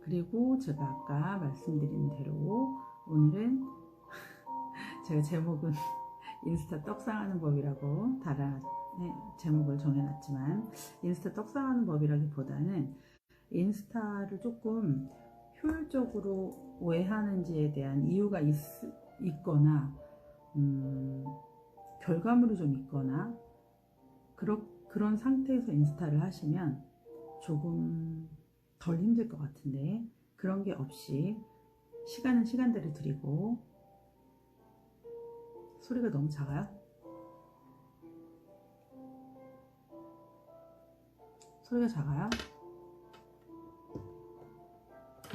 그리고 제가 아까 말씀드린 대로 오늘은 제가 제목은 인스타 떡상하는 법이라고 제목을 정해놨지만, 인스타 떡상하는 법이라기보다는 인스타를 조금 효율적으로 왜 하는지에 대한 이유가 있거나 결과물이 좀 있거나 그런 상태에서 인스타를 하시면 조금 덜 힘들 것 같은데, 그런 게 없이 시간은 시간대로 드리고. 소리가 너무 작아요? 소리가 작아요?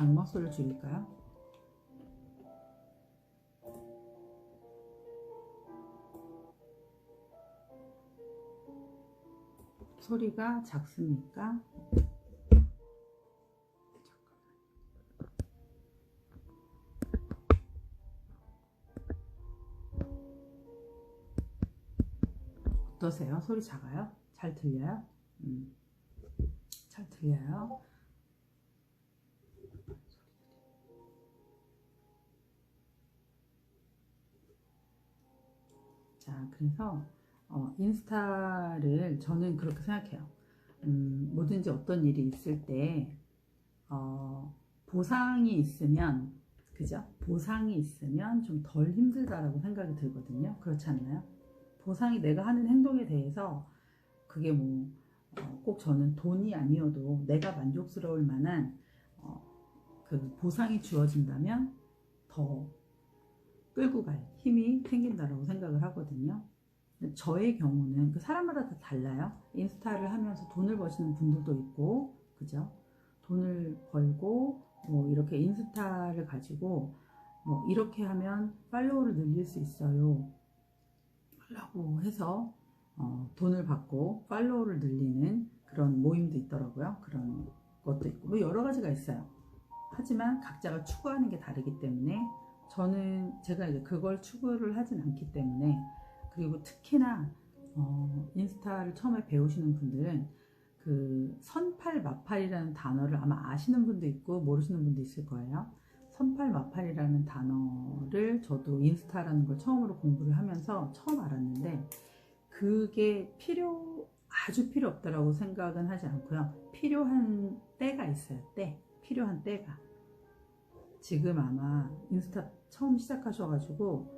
음악 소리를 줄일까요? 소리가 작습니까? 어떠세요? 소리 작아요? 잘 들려요? 잘 들려요? 자, 그래서 인스타를 저는 그렇게 생각해요. 뭐든지 어떤 일이 있을 때 보상이 있으면, 그죠? 보상이 있으면 좀 덜 힘들다라고 생각이 들거든요. 그렇지 않나요? 보상이, 내가 하는 행동에 대해서 그게 꼭 저는 돈이 아니어도 내가 만족스러울 만한 그 보상이 주어진다면 더 끌고 갈 힘이 생긴다라고 생각을 하거든요. 저의 경우는 그 사람마다 다 달라요. 인스타를 하면서 돈을 버시는 분들도 있고, 그죠? 돈을 벌고 이렇게 인스타를 가지고 이렇게 하면 팔로워를 늘릴 수 있어요 라고 해서 돈을 받고 팔로워를 늘리는 그런 모임도 있더라고요. 그런 것도 있고 여러 가지가 있어요. 하지만 각자가 추구하는 게 다르기 때문에 제가 이제 그걸 추구를 하진 않기 때문에. 그리고 특히나 인스타를 처음에 배우시는 분들은 그 선팔마팔이라는 단어를 아마 아시는 분도 있고 모르시는 분도 있을 거예요. 선팔마팔이라는 단어를 저도 인스타라는 걸 처음으로 공부를 하면서 처음 알았는데, 그게 아주 필요 없다라고 생각은 하지 않고요. 필요한 때가 있어요. 필요한 때가. 지금 아마 인스타 처음 시작하셔가지고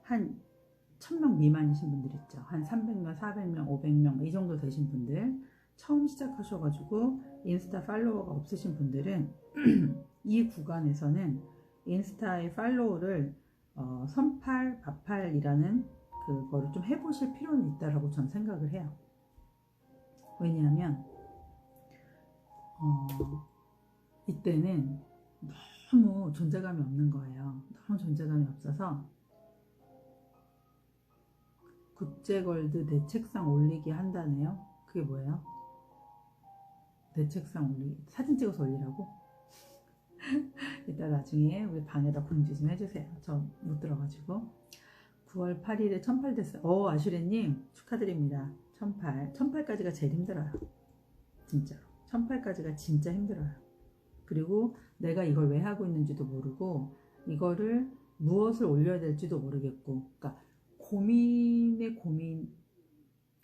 한 1000명 미만이신 분들 있죠. 한 300명, 400명, 500명 이 정도 되신 분들, 처음 시작하셔가지고 인스타 팔로워가 없으신 분들은 이 구간에서는 인스타의 팔로워를 선팔, 마팔이라는 그거를 좀 해보실 필요는 있다라고 저는 생각을 해요. 왜냐하면 이때는 너무 존재감이 없는 거예요. 너무 존재감이 없어서 국제걸드 내 책상 올리기 한다네요. 그게 뭐예요? 내 책상 올리기, 사진 찍어서 올리라고? 이따 나중에 우리 방에다 공지 좀 해주세요. 저 못 들어가지고. 9월 8일에 1008 됐어요. 아슈레님 축하드립니다. 1008까지가 제일 힘들어요. 진짜로 1008까지가 진짜 힘들어요. 그리고 내가 이걸 왜 하고 있는지도 모르고, 이거를 무엇을 올려야 될지도 모르겠고, 그러니까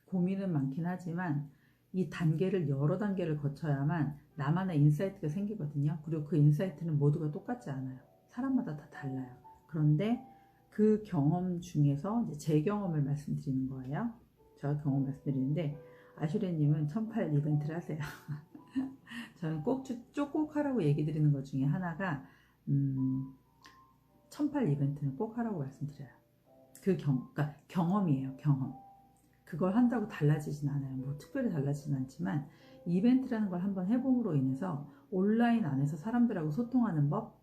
고민은 많긴 하지만 이 단계를 여러 단계를 거쳐야만 나만의 인사이트가 생기거든요. 그리고 그 인사이트는 모두가 똑같지 않아요. 사람마다 다 달라요. 그런데 그 경험 중에서 이제 제 경험을 말씀드리는 거예요. 제가 경험 말씀드리는데, 아슈레님은 1008 이벤트를 하세요. 저는 꼭 하라고 얘기 드리는 것 중에 하나가 1008 이벤트는 꼭 하라고 말씀드려요. 그러니까 경험이에요. 경험. 그걸 한다고 달라지진 않아요. 특별히 달라지진 않지만, 이벤트라는 걸 한번 해봄으로 인해서 온라인 안에서 사람들하고 소통하는 법,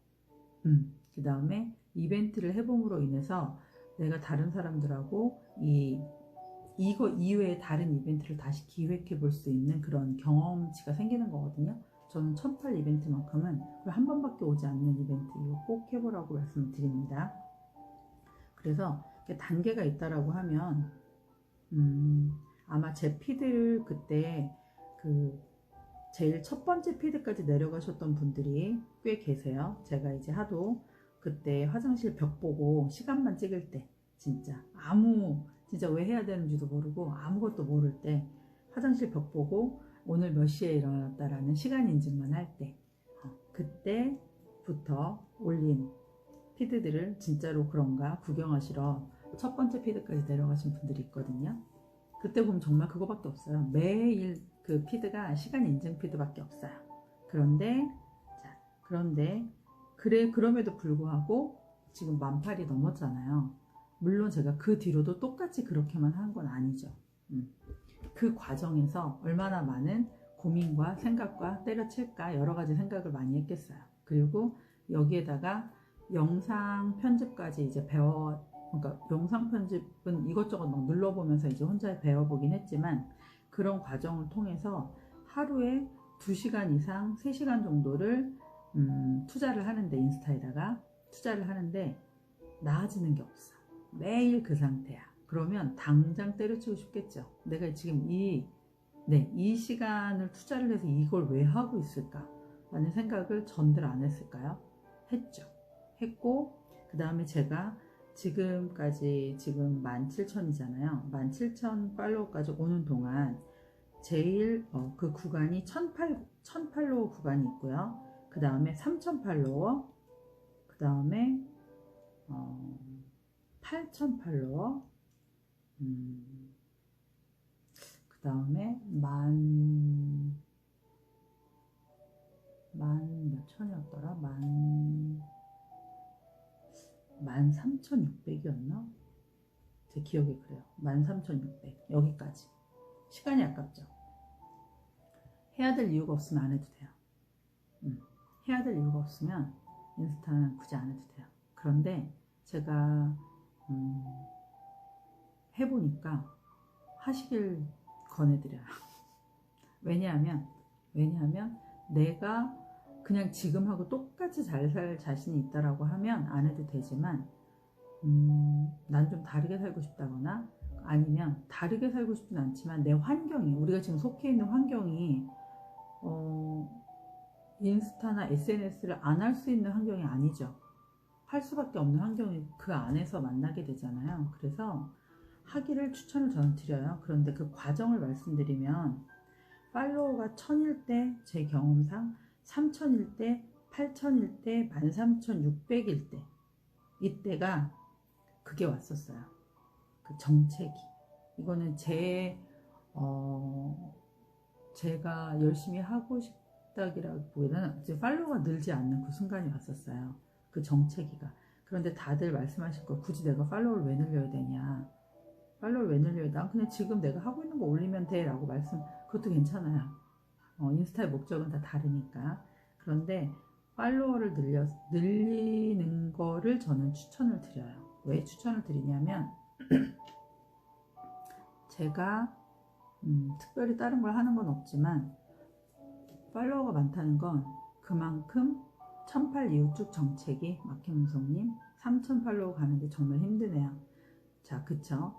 그 다음에 이벤트를 해봄으로 인해서 내가 다른 사람들하고 이거 이외에 다른 이벤트를 다시 기획해 볼 수 있는 그런 경험치가 생기는 거거든요. 저는 1008 이벤트만큼은 한 번밖에 오지 않는 이벤트, 이거 꼭 해보라고 말씀드립니다. 그래서 단계가 있다라고 하면 아마 제 피드를 그때 제일 첫 번째 피드까지 내려가셨던 분들이 꽤 계세요. 제가 이제 하도 그때 화장실 벽 보고 시간만 찍을 때 진짜 진짜 왜 해야 되는지도 모르고 아무것도 모를 때 화장실 벽 보고 오늘 몇 시에 일어났다라는 시간 인증만 할 때 그때부터 올린 피드들을 진짜로 그런가 구경하시러 첫 번째 피드까지 내려가신 분들이 있거든요. 그때 보면 정말 그거밖에 없어요. 매일 그 피드가 시간 인증 피드밖에 없어요. 그런데 그럼에도 불구하고 지금 18,000이 넘었잖아요. 물론 제가 그 뒤로도 똑같이 그렇게만 한 건 아니죠. 그 과정에서 얼마나 많은 고민과 생각과 때려칠까 여러 가지 생각을 많이 했겠어요. 그리고 여기에다가 영상 편집까지 이제 그러니까 영상 편집은 이것저것 막 눌러보면서 이제 혼자 배워보긴 했지만 그런 과정을 통해서 하루에 2시간 이상 3시간 정도를 투자를 하는데 인스타에다가 투자를 하는데 나아지는 게 없어. 매일 그 상태야. 그러면 당장 때려치고 싶겠죠. 내가 지금 이 시간을 투자를 해서 이걸 왜 하고 있을까? 라는 생각을 전들 안 했을까요? 했죠. 했고 그 다음에 제가 지금까지 지금 17,000이잖아요. 17,000 팔로워까지 오는 동안 제일 그 구간이 1,000 팔로워 구간이 있고요. 그 다음에 3,000 팔로워, 그 다음에 8,000 팔로워, 그 다음에 만 몇 천이었더라? 13,600이었나? 제 기억에 그래요. 13,600 여기까지. 시간이 아깝죠. 해야 될 이유가 없으면 안 해도 돼요. 해야 될 이유가 없으면 인스타는 굳이 안 해도 돼요. 그런데 제가 해보니까 하시길 권해드려요. 왜냐하면 내가 그냥 지금하고 똑같이 잘 살 자신이 있다라고 하면 안 해도 되지만 난 좀 다르게 살고 싶다거나 아니면 다르게 살고 싶진 않지만 내 환경이 우리가 지금 속해 있는 환경이 인스타나 SNS를 안 할 수 있는 환경이 아니죠. 할 수밖에 없는 환경이 그 안에서 만나게 되잖아요. 그래서 하기를 추천을 저는 드려요. 그런데 그 과정을 말씀드리면 팔로워가 1,000일 때 제 경험상 3,000일 때 8,000일 때 13,600일 때 이때가 그게 왔었어요. 그 정체기. 이거는 제가 열심히 하고 싶다기라기보다는 이제 팔로워가 늘지 않는 그 순간이 왔었어요. 그 정체기가. 그런데 다들 말씀하실 거 굳이 내가 팔로워를 왜 늘려야 되냐. 팔로워를 왜 늘려야 돼? 난 그냥 지금 내가 하고 있는 거 올리면 돼 라고 그것도 괜찮아요. 인스타의 목적은 다 다르니까. 그런데 팔로워를 늘리는 거를 저는 추천을 드려요. 왜 추천을 드리냐면 제가 특별히 다른 걸 하는 건 없지만 팔로워가 많다는 건 그만큼 1,008 이후 쭉 정체기 마켓문성님 3,000 팔로워 가는데 정말 힘드네요. 자, 그쵸?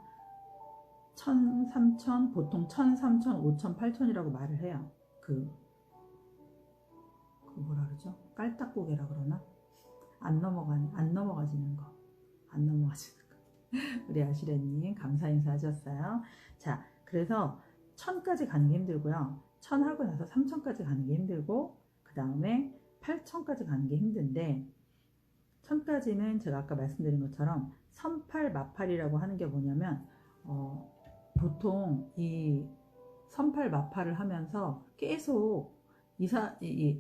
1,000, 3,000 보통 1,000, 3,000, 5,000, 8,000이라고 말을 해요. 그 뭐라 그러죠? 깔딱고개라 그러나? 안 넘어가지는 거. 우리 아시레님 감사 인사 하셨어요. 자, 그래서 1,000까지 가는 게 힘들고요. 1,000 하고 나서 3,000까지 가는 게 힘들고 그 다음에 8,000까지 가는 게 힘든데 1,000까지는 제가 아까 말씀드린 것처럼 선팔 마팔이라고 하는 게 뭐냐면 보통 이 선팔 마팔을 하면서 계속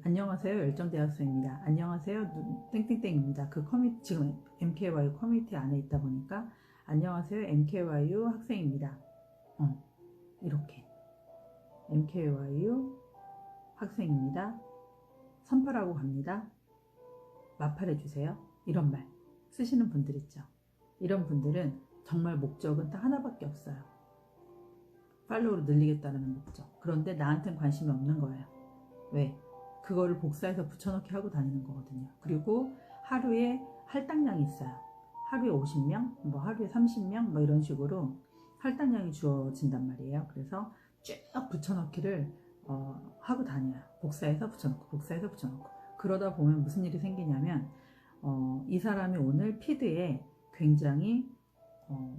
안녕하세요 열정대학생입니다. 안녕하세요 땡땡땡입니다. 그 커뮤니티 지금 MKYU 커뮤니티 안에 있다 보니까 안녕하세요 MKYU 학생입니다. 이렇게 MKYU 학생입니다. 선팔하고 갑니다. 마팔해주세요. 이런 말 쓰시는 분들 있죠. 이런 분들은 정말 목적은 딱 하나밖에 없어요. 팔로우를 늘리겠다는 목적. 그런데 나한테는 관심이 없는 거예요. 왜? 그거를 복사해서 붙여넣기 하고 다니는 거거든요. 그리고 하루에 할당량이 있어요. 하루에 50명, 뭐 하루에 30명, 뭐 이런 식으로 할당량이 주어진단 말이에요. 그래서 쭉 붙여넣기를 하고 다녀요. 복사해서 붙여놓고 복사해서 붙여놓고. 그러다 보면 무슨 일이 생기냐면 이 사람이 오늘 피드에 굉장히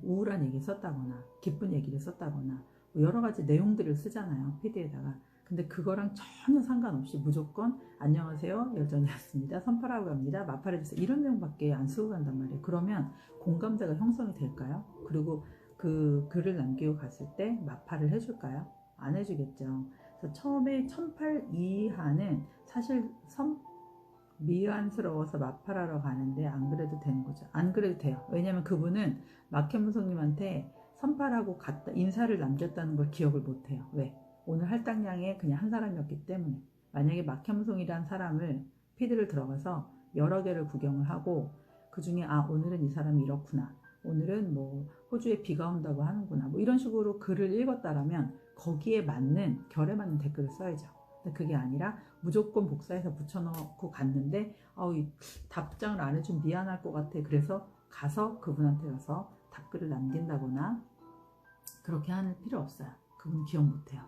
우울한 얘기를 썼다거나 기쁜 얘기를 썼다거나 뭐 여러 가지 내용들을 쓰잖아요, 피드에다가. 근데 그거랑 전혀 상관없이 무조건 안녕하세요, 열전이었습니다, 선팔하고 갑니다, 마팔해주세요, 이런 내용밖에 안 쓰고 간단 말이에요. 그러면 공감대가 형성이 될까요? 그리고 그 글을 남기고 갔을 때 마팔을 해줄까요? 안 해주겠죠. 그래서 처음에 1008 이하는 사실 미안스러워서 마팔하러 가는데 안 그래도 되는 거죠. 안 그래도 돼요. 왜냐면 그분은 마켓무송님한테 선팔하고 갔다 인사를 남겼다는 걸 기억을 못해요. 왜? 오늘 할당량에 그냥 한 사람이었기 때문에. 만약에 마켓무송이란 사람을 피드를 들어가서 여러 개를 구경을 하고 그 중에 오늘은 이 사람이 이렇구나, 오늘은 뭐 호주에 비가 온다고 하는구나, 뭐 이런 식으로 글을 읽었다라면 거기에 맞는, 결에 맞는 댓글을 써야죠. 근데 그게 아니라 무조건 복사해서 붙여넣고 갔는데 답장을 안 해주면 미안할 것 같아, 그래서 가서 그분한테 가서 답글을 남긴다거나 그렇게 하는 필요 없어요. 그분 기억 못해요.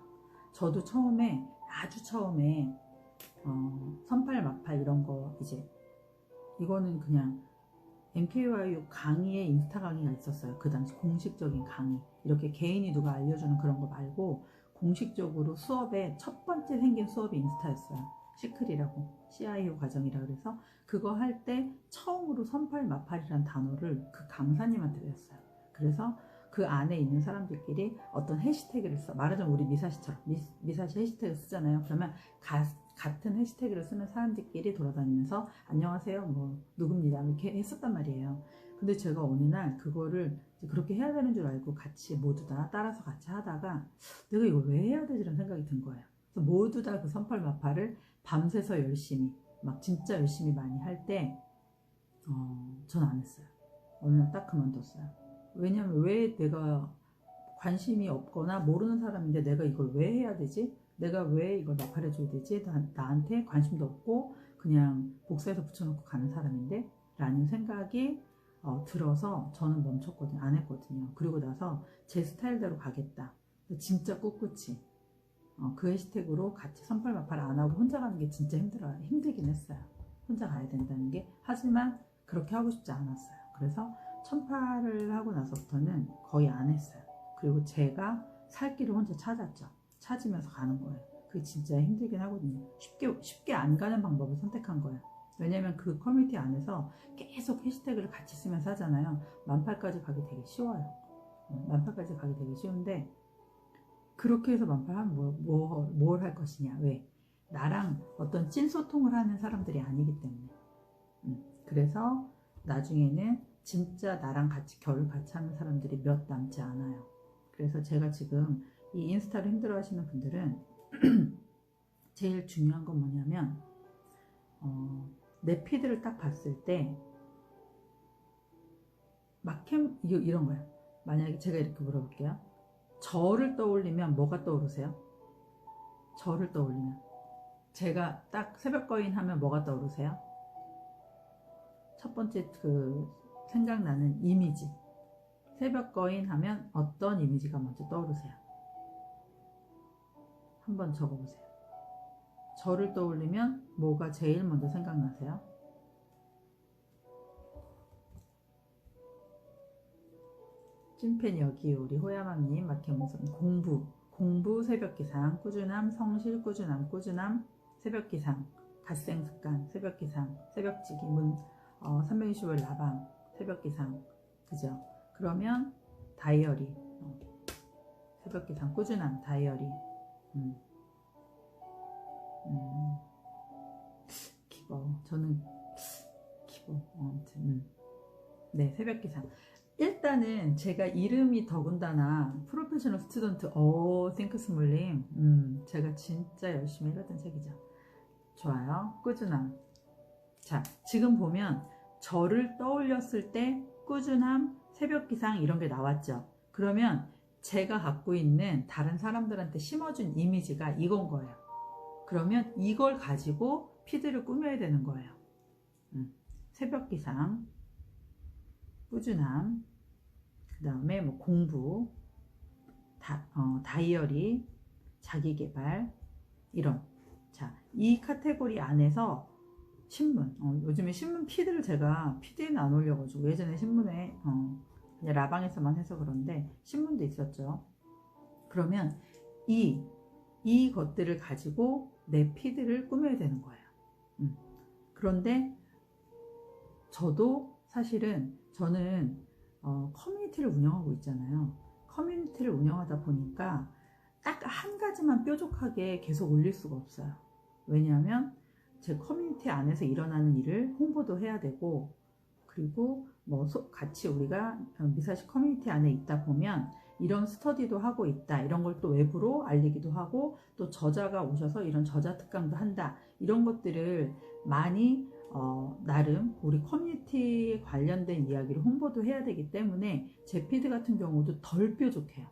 저도 처음에, 아주 처음에 선팔 마팔 이런 거, 이거는 그냥 MKYU 강의에 인스타 강의가 있었어요. 그 당시 공식적인 강의, 이렇게 개인이 누가 알려주는 그런 거 말고 공식적으로 수업에 첫 번째 생긴 수업이 인스타였어요. 시클이라고, CIO 과정이라 그래서 그거 할 때 처음으로 선팔 마팔이란 단어를 그 강사님한테 배웠어요. 그래서 그 안에 있는 사람들끼리 어떤 해시태그를 써. 말하자면 우리 미사시처럼 미사시 해시태그 쓰잖아요. 그러면 같은 해시태그를 쓰는 사람들끼리 돌아다니면서 안녕하세요 뭐 누굽니다 이렇게 했었단 말이에요. 근데 제가 어느 날 그거를 그렇게 해야 되는 줄 알고 같이 모두 다 따라서 같이 하다가 내가 이걸 왜 해야 되지라는 생각이 든 거예요. 그래서 모두 다 그 선팔 마팔을 밤새서 열심히, 막 진짜 열심히 많이 할 때 전 안 했어요. 어느 날 딱 그만뒀어요. 왜냐면 왜 내가 관심이 없거나 모르는 사람인데 내가 이걸 왜 해야 되지? 내가 왜 이걸 마팔해줘야 되지? 나한테 관심도 없고 그냥 복사해서 붙여놓고 가는 사람인데? 라는 생각이 들어서 저는 멈췄거든요. 안 했거든요. 그리고 나서 제 스타일대로 가겠다. 진짜 꿋꿋이 그 해시태그로 같이 선팔 마팔 안 하고 혼자 가는 게 진짜 힘들긴 했어요. 혼자 가야 된다는 게. 하지만 그렇게 하고 싶지 않았어요. 그래서 1008을 하고 나서부터는 거의 안 했어요. 그리고 제가 살 길을 혼자 찾았죠. 찾으면서 가는 거예요. 그게 진짜 힘들긴 하거든요. 쉽게 안 가는 방법을 선택한 거예요. 왜냐면 그 커뮤니티 안에서 계속 해시태그를 같이 쓰면서 하잖아요. 18,000까지 가기 되게 쉬워요. 18,000까지 가기 되게 쉬운데 그렇게 해서 18,000 하면 뭘 할 것이냐. 왜? 나랑 어떤 찐 소통을 하는 사람들이 아니기 때문에. 그래서 나중에는 진짜 나랑 같이 결을 같이 하는 사람들이 몇 남지 않아요. 그래서 제가 지금 이 인스타를 힘들어 하시는 분들은 제일 중요한 건 뭐냐면 내 피드를 딱 봤을 때 이런 거예요. 만약에 제가 이렇게 물어볼게요. 저를 떠올리면 뭐가 떠오르세요? 저를 떠올리면 제가 딱 새벽 거인 하면 뭐가 떠오르세요? 첫 번째 그 생각나는 이미지, 새벽 거인 하면 어떤 이미지가 먼저 떠오르세요? 한번 적어보세요. 저를 떠올리면 뭐가 제일 먼저 생각나세요? 찐팬 여기 우리 호야맘님, 마켓무송 공부 새벽기상, 꾸준함, 성실, 꾸준함, 새벽기상, 갓생습관, 새벽기상, 새벽지기, 365일 라방, 새벽기상, 그죠? 그러면 다이어리, 새벽기상, 꾸준함, 다이어리, 저는 아무튼 네, 새벽기상. 일단은 제가 이름이 더군다나 프로페셔널 스튜던트 띵크스몰님, 제가 진짜 열심히 읽었던 책이죠. 좋아요. 꾸준함. 자, 지금 보면 저를 떠올렸을 때 꾸준함, 새벽기상 이런 게 나왔죠. 그러면 제가 갖고 있는 다른 사람들한테 심어준 이미지가 이건 거예요. 그러면 이걸 가지고 피드를 꾸며야 되는 거예요. 새벽기상, 꾸준함, 그 다음에 공부, 다이어리, 자기개발, 이런. 자, 이 카테고리 안에서 신문, 요즘에 신문 피드를 제가 피드에는 안 올려가지고 예전에 신문에 그냥 라방에서만 해서 그런데 신문도 있었죠. 그러면 이 것들을 가지고 내 피드를 꾸며야 되는 거예요. 그런데 저도 사실은 저는 커뮤니티를 운영하고 있잖아요. 커뮤니티를 운영하다 보니까 딱 한 가지만 뾰족하게 계속 올릴 수가 없어요. 왜냐하면 제 커뮤니티 안에서 일어나는 일을 홍보도 해야 되고, 그리고 뭐 같이 우리가 미사시 커뮤니티 안에 있다 보면 이런 스터디도 하고 있다, 이런 걸 또 외부로 알리기도 하고, 또 저자가 오셔서 이런 저자 특강도 한다, 이런 것들을 많이 나름 우리 커뮤니티에 관련된 이야기를 홍보도 해야 되기 때문에 제 피드 같은 경우도 덜 뾰족해요.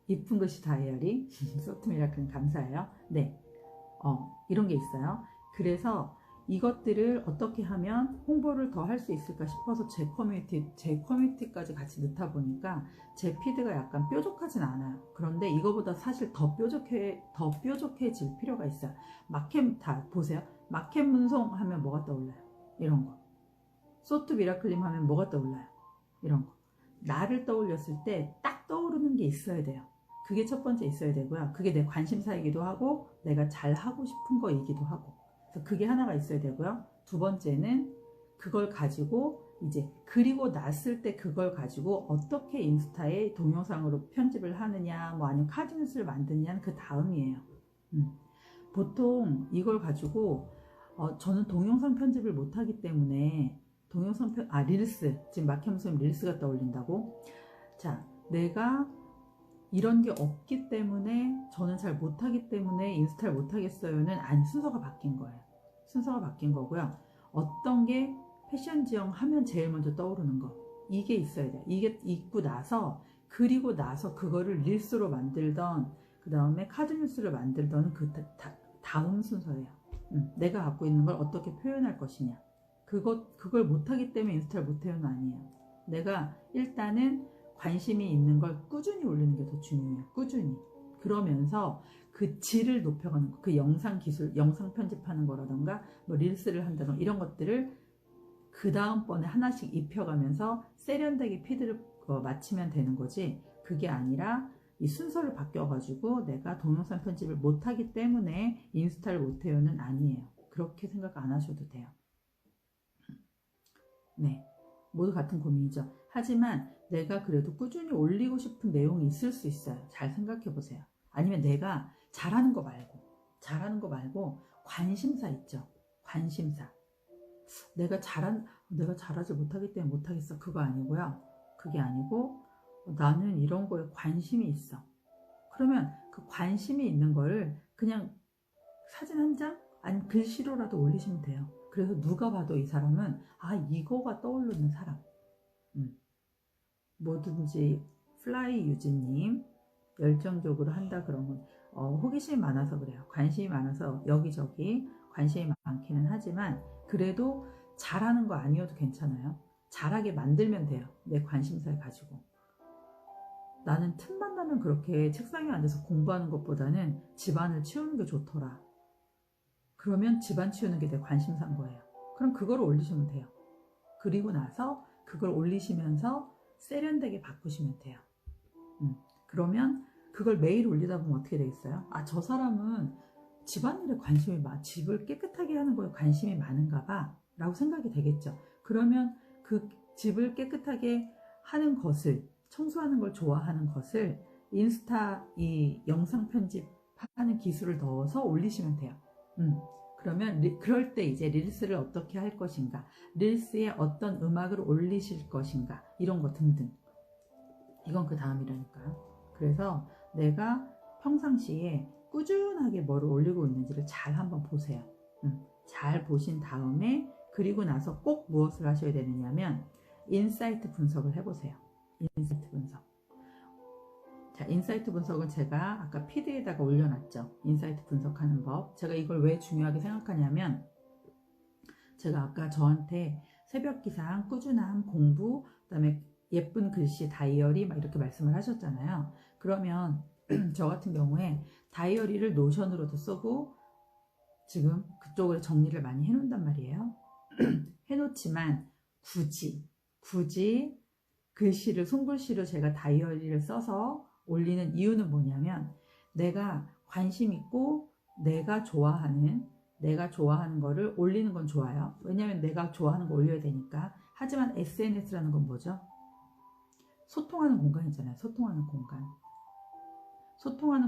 이쁜 글씨 다이어리 소트미라클 감사해요. 네, 이런 게 있어요. 그래서 이것들을 어떻게 하면 홍보를 더 할 수 있을까 싶어서 제 커뮤니티까지 같이 넣다 보니까 제 피드가 약간 뾰족하진 않아요. 그런데 이거보다 사실 더 뾰족해질 필요가 있어요. 다 보세요. 마켓 문송 하면 뭐가 떠올라요? 이런 거. 소트 미라클림 하면 뭐가 떠올라요? 이런 거. 나를 떠올렸을 때 딱 떠오르는 게 있어야 돼요. 그게 첫 번째 있어야 되고요. 그게 내 관심사이기도 하고 내가 잘 하고 싶은 거이기도 하고, 그래서 그게 하나가 있어야 되고요. 두 번째는 그걸 가지고 이제 그리고 났을 때 그걸 가지고 어떻게 인스타에 동영상으로 편집을 하느냐, 뭐 아니면 카드뉴스를 만드느냐는 그 다음이에요. 보통 이걸 가지고 저는 동영상 편집을 못하기 때문에 릴스, 지금 마켓무슨 릴스가 떠올린다고. 자, 내가 이런 게 없기 때문에, 저는 잘 못하기 때문에 인스타를 못하겠어요는 아니, 순서가 바뀐 거예요. 순서가 바뀐 거고요. 어떤 게 패션 지형 하면 제일 먼저 떠오르는 거, 이게 있어야 돼요. 이게 있고 나서, 그리고 나서 그거를 릴스로 만들던, 그 다음에 카드뉴스를 만들던 그 다음 순서예요. 내가 갖고 있는 걸 어떻게 표현할 것이냐. 그걸 못하기 때문에 인스타를 못해요는 아니에요. 내가 일단은 관심이 있는 걸 꾸준히 올리는 게 더 중요해요. 꾸준히. 그러면서 그 질을 높여가는 거, 그 영상 기술, 영상 편집하는 거라던가 뭐 릴스를 한다던가 이런 것들을 그 다음번에 하나씩 입혀가면서 세련되게 피드를 맞추면 되는 거지, 그게 아니라 이 순서를 바뀌어가지고 내가 동영상 편집을 못하기 때문에 인스타를 못해요는 아니에요. 그렇게 생각 안 하셔도 돼요. 네, 모두 같은 고민이죠. 하지만 내가 그래도 꾸준히 올리고 싶은 내용이 있을 수 있어요. 잘 생각해 보세요. 아니면 내가 잘하는 거 말고 관심사 있죠. 관심사. 내가 잘하지 못하기 때문에 못하겠어, 그거 아니고요. 그게 아니고 나는 이런 거에 관심이 있어. 그러면 그 관심이 있는 거를 그냥 사진 한 장? 아니면 글씨로라도 올리시면 돼요. 그래서 누가 봐도 이 사람은 이거가 떠오르는 사람. 뭐든지 플라이 유진님 열정적으로 한다 그런 건 호기심이 많아서 그래요. 관심이 많아서 여기저기 관심이 많기는 하지만 그래도 잘하는 거 아니어도 괜찮아요. 잘하게 만들면 돼요. 내 관심사를 가지고. 나는 틈만 나면 그렇게 책상에 앉아서 공부하는 것보다는 집안을 치우는 게 좋더라. 그러면 집안 치우는 게 내 관심사인 거예요. 그럼 그걸 올리시면 돼요. 그리고 나서 그걸 올리시면서 세련되게 바꾸시면 돼요. 그러면 그걸 매일 올리다 보면 어떻게 되겠어요? 저 사람은 집안일에 관심이 집을 깨끗하게 하는 거에 관심이 많은가 봐 라고 생각이 되겠죠. 그러면 그 집을 깨끗하게 하는 것을, 청소하는 걸 좋아하는 것을 인스타 이 영상 편집하는 기술을 넣어서 올리시면 돼요. 그러면 그럴 때 이제 릴스를 어떻게 할 것인가, 릴스에 어떤 음악을 올리실 것인가, 이런 거 등등. 이건 그 다음이라니까요. 그래서 내가 평상시에 꾸준하게 뭐를 올리고 있는지를 잘 한번 보세요. 잘 보신 다음에 그리고 나서 꼭 무엇을 하셔야 되느냐면 인사이트 분석을 해보세요. 인사이트 분석. 자, 인사이트 분석은 제가 아까 피드에다가 올려놨죠. 인사이트 분석하는 법. 제가 이걸 왜 중요하게 생각하냐면, 제가 아까 저한테 새벽 기상, 꾸준함, 공부, 그다음에 예쁜 글씨, 다이어리 막 이렇게 말씀을 하셨잖아요. 그러면 저 같은 경우에 다이어리를 노션으로도 쓰고 지금 그쪽으로 정리를 많이 해놓는단 말이에요. 해놓지만 굳이 글씨를 손글씨로 제가 다이어리를 써서 올리는 이유는 뭐냐면 내가 관심 있고 내가 좋아하는 거를 올리는 건 좋아요. 왜냐면 내가 좋아하는 거 올려야 되니까. 하지만 SNS라는 건 뭐죠? 소통하는 공간이잖아요. 소통하는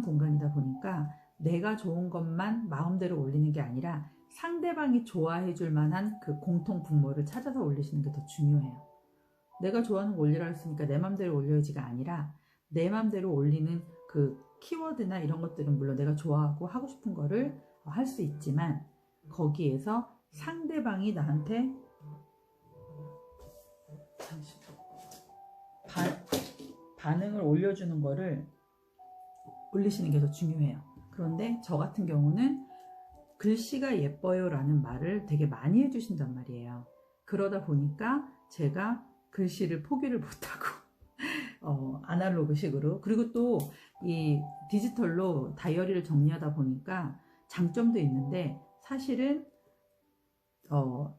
공간이다 보니까 내가 좋은 것만 마음대로 올리는 게 아니라 상대방이 좋아해 줄 만한 그 공통 분모를 찾아서 올리시는 게 더 중요해요. 내가 좋아하는 거 올리라 했으니까 내 맘대로 올려야지가 아니라 내 맘대로 올리는 그 키워드나 이런 것들은 물론 내가 좋아하고 하고 싶은 거를 할 수 있지만 거기에서 상대방이 나한테 반응을 올려주는 거를 올리시는 게 더 중요해요. 그런데 저 같은 경우는 글씨가 예뻐요 라는 말을 되게 많이 해주신단 말이에요. 그러다 보니까 제가 글씨를 포기를 못하고 아날로그식으로, 그리고 또 이 디지털로 다이어리를 정리하다 보니까 장점도 있는데 사실은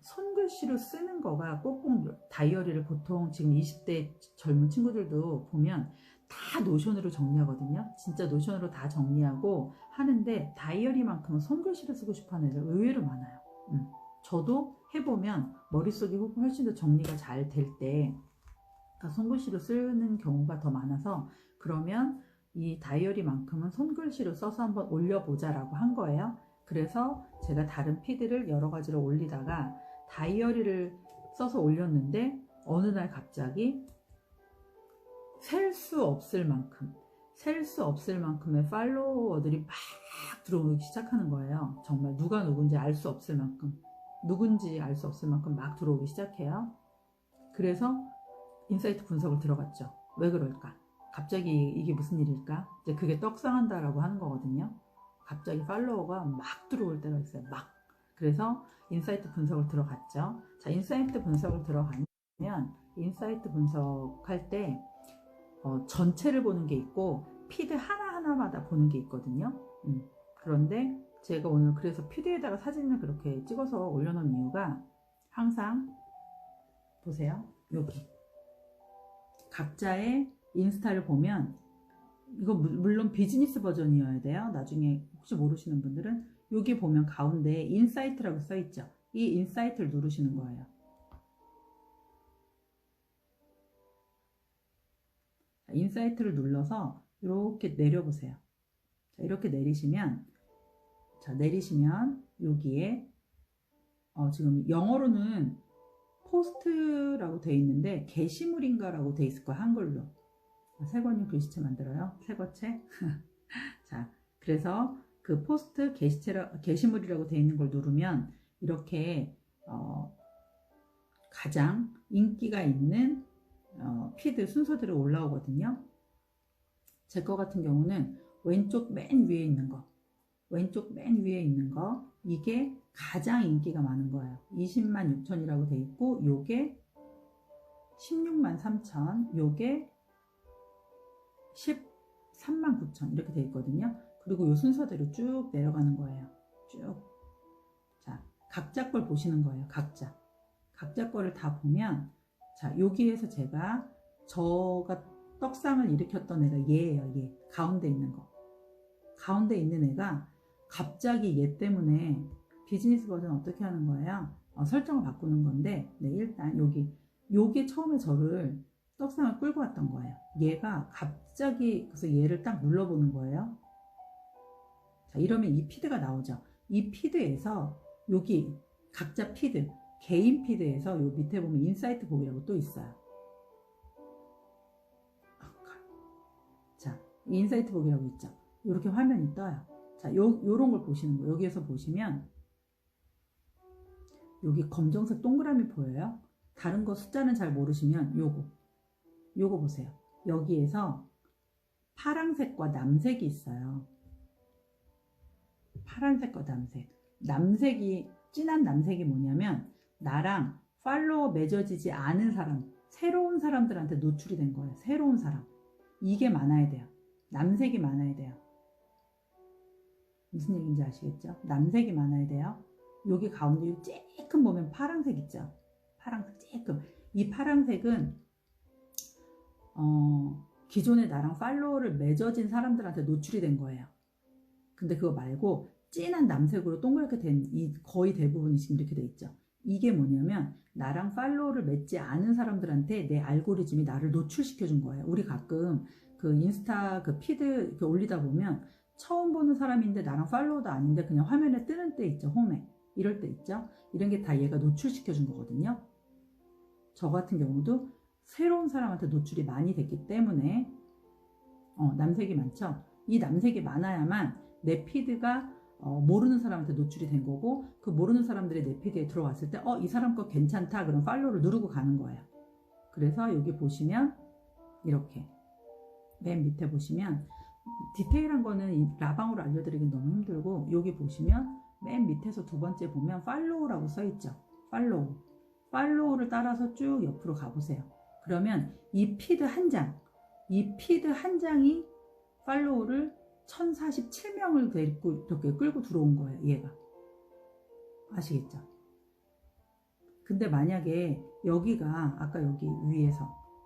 손글씨로 쓰는 거가 꼭꼭 다이어리를 보통 지금 20대 젊은 친구들도 보면 다 노션으로 정리하거든요. 진짜 노션으로 다 정리하고 하는데 다이어리만큼은 손글씨로 쓰고 싶어하는 애들 의외로 많아요. 저도 해보면 머릿속이 훨씬 더 정리가 잘 될 때 손글씨로 쓰는 경우가 더 많아서 그러면 이 다이어리만큼은 손글씨로 써서 한번 올려보자 라고 한 거예요. 그래서 제가 다른 피드를 여러 가지로 올리다가 다이어리를 써서 올렸는데 어느 날 갑자기 셀 수 없을 만큼의 팔로워들이 막 들어오기 시작하는 거예요. 정말 누가 누군지 알 수 없을 만큼 막 들어오기 시작해요. 그래서 인사이트 분석을 들어갔죠. 왜 그럴까? 갑자기 이게 무슨 일일까? 이제 그게 떡상한다라고 하는 거거든요. 갑자기 팔로워가 막 들어올 때가 있어요. 막. 그래서 인사이트 분석을 들어갔죠. 자, 인사이트 분석을 들어가면 인사이트 분석할 때 전체를 보는 게 있고 피드 하나하나마다 보는 게 있거든요. 그런데 제가 오늘 그래서 피드에다가 사진을 그렇게 찍어서 올려놓은 이유가 항상 보세요. 여기 각자의 인스타를 보면 이거 물론 비즈니스 버전이어야 돼요. 나중에 혹시 모르시는 분들은 여기 보면 가운데 인사이트라고 써있죠. 이 인사이트를 누르시는 거예요. 인사이트를 눌러서 이렇게 내려보세요. 자, 이렇게 내리시면 여기에 지금 영어로는 포스트라고 되어 있는데 게시물인가라고 되어 있을 거예요. 한글로. 세권님 글씨체 만들어요. 새거체. 자, 그래서 그 포스트 게시물이라고 되어 있는 걸 누르면 이렇게 가장 인기가 있는 피드 순서대로 올라오거든요. 제 거 같은 경우는 왼쪽 맨 위에 있는 거 이게 가장 인기가 많은 거예요. 20만 6천이라고 돼 있고 요게 16만 3천, 요게 13만 9천 이렇게 돼 있거든요. 그리고 요 순서대로 쭉 내려가는 거예요. 쭉. 자, 각자 걸 보시는 거예요. 각자 거를 다 보면 자, 여기에서 제가 떡상을 일으켰던 애가 얘예요. 얘. 가운데 있는 애가 갑자기 얘 때문에 비즈니스 버전 어떻게 하는 거예요? 설정을 바꾸는 건데 일단 요게 처음에 저를 떡상을 끌고 왔던 거예요. 얘가 갑자기 그래서 얘를 딱 눌러보는 거예요. 자, 이러면 이 피드가 나오죠. 이 피드에서 여기 각자 피드 개인 피드에서 요 밑에 보면 인사이트 보기라고 또 있어요. 자, 인사이트 보기라고 있죠. 이렇게 화면이 떠요. 자, 요런 걸 보시는 거예요. 여기에서 보시면 여기 검정색 동그라미 보여요? 다른 거 숫자는 잘 모르시면 요거 보세요. 여기에서 파란색과 남색이 있어요. 파란색과 남색이 진한 남색이 뭐냐면 나랑 팔로워 맺어지지 않은 사람, 새로운 사람들한테 노출이 된 거예요. 새로운 사람. 이게 많아야 돼요. 남색이 많아야 돼요. 무슨 얘기인지 아시겠죠? 남색이 많아야 돼요. 여기 가운데 쬐끔 보면 파란색 있죠? 파란색 쬐끔. 이 파란색은 기존에 나랑 팔로워를 맺어진 사람들한테 노출이 된 거예요. 근데 그거 말고 진한 남색으로 동그랗게 된 이 거의 대부분이 지금 이렇게 돼 있죠. 이게 뭐냐면 나랑 팔로워를 맺지 않은 사람들한테 내 알고리즘이 나를 노출시켜 준 거예요. 우리 가끔 그 인스타 그 피드 이렇게 올리다 보면 처음 보는 사람인데 나랑 팔로워도 아닌데 그냥 화면에 뜨는 때 있죠. 홈에. 이럴 때 있죠. 이런 게 다 얘가 노출시켜 준 거거든요. 저 같은 경우도 새로운 사람한테 노출이 많이 됐기 때문에 남색이 많죠. 이 남색이 많아야만 내 피드가 모르는 사람한테 노출이 된 거고 그 모르는 사람들이 내 피드에 들어왔을 때 이 사람 거 괜찮다 그럼 팔로우를 누르고 가는 거예요. 그래서 여기 보시면 이렇게 맨 밑에 보시면 디테일한 거는 라방으로 알려드리긴 너무 힘들고 여기 보시면 맨 밑에서 두 번째 보면 팔로우라고 써있죠. 팔로우를 따라서 쭉 옆으로 가보세요. 그러면 이 피드 한 장이 팔로우를 1047명을 데리고 이렇게 끌고 들어온 거예요. 얘가. 아시겠죠? 근데 만약에 여기가 아까 여기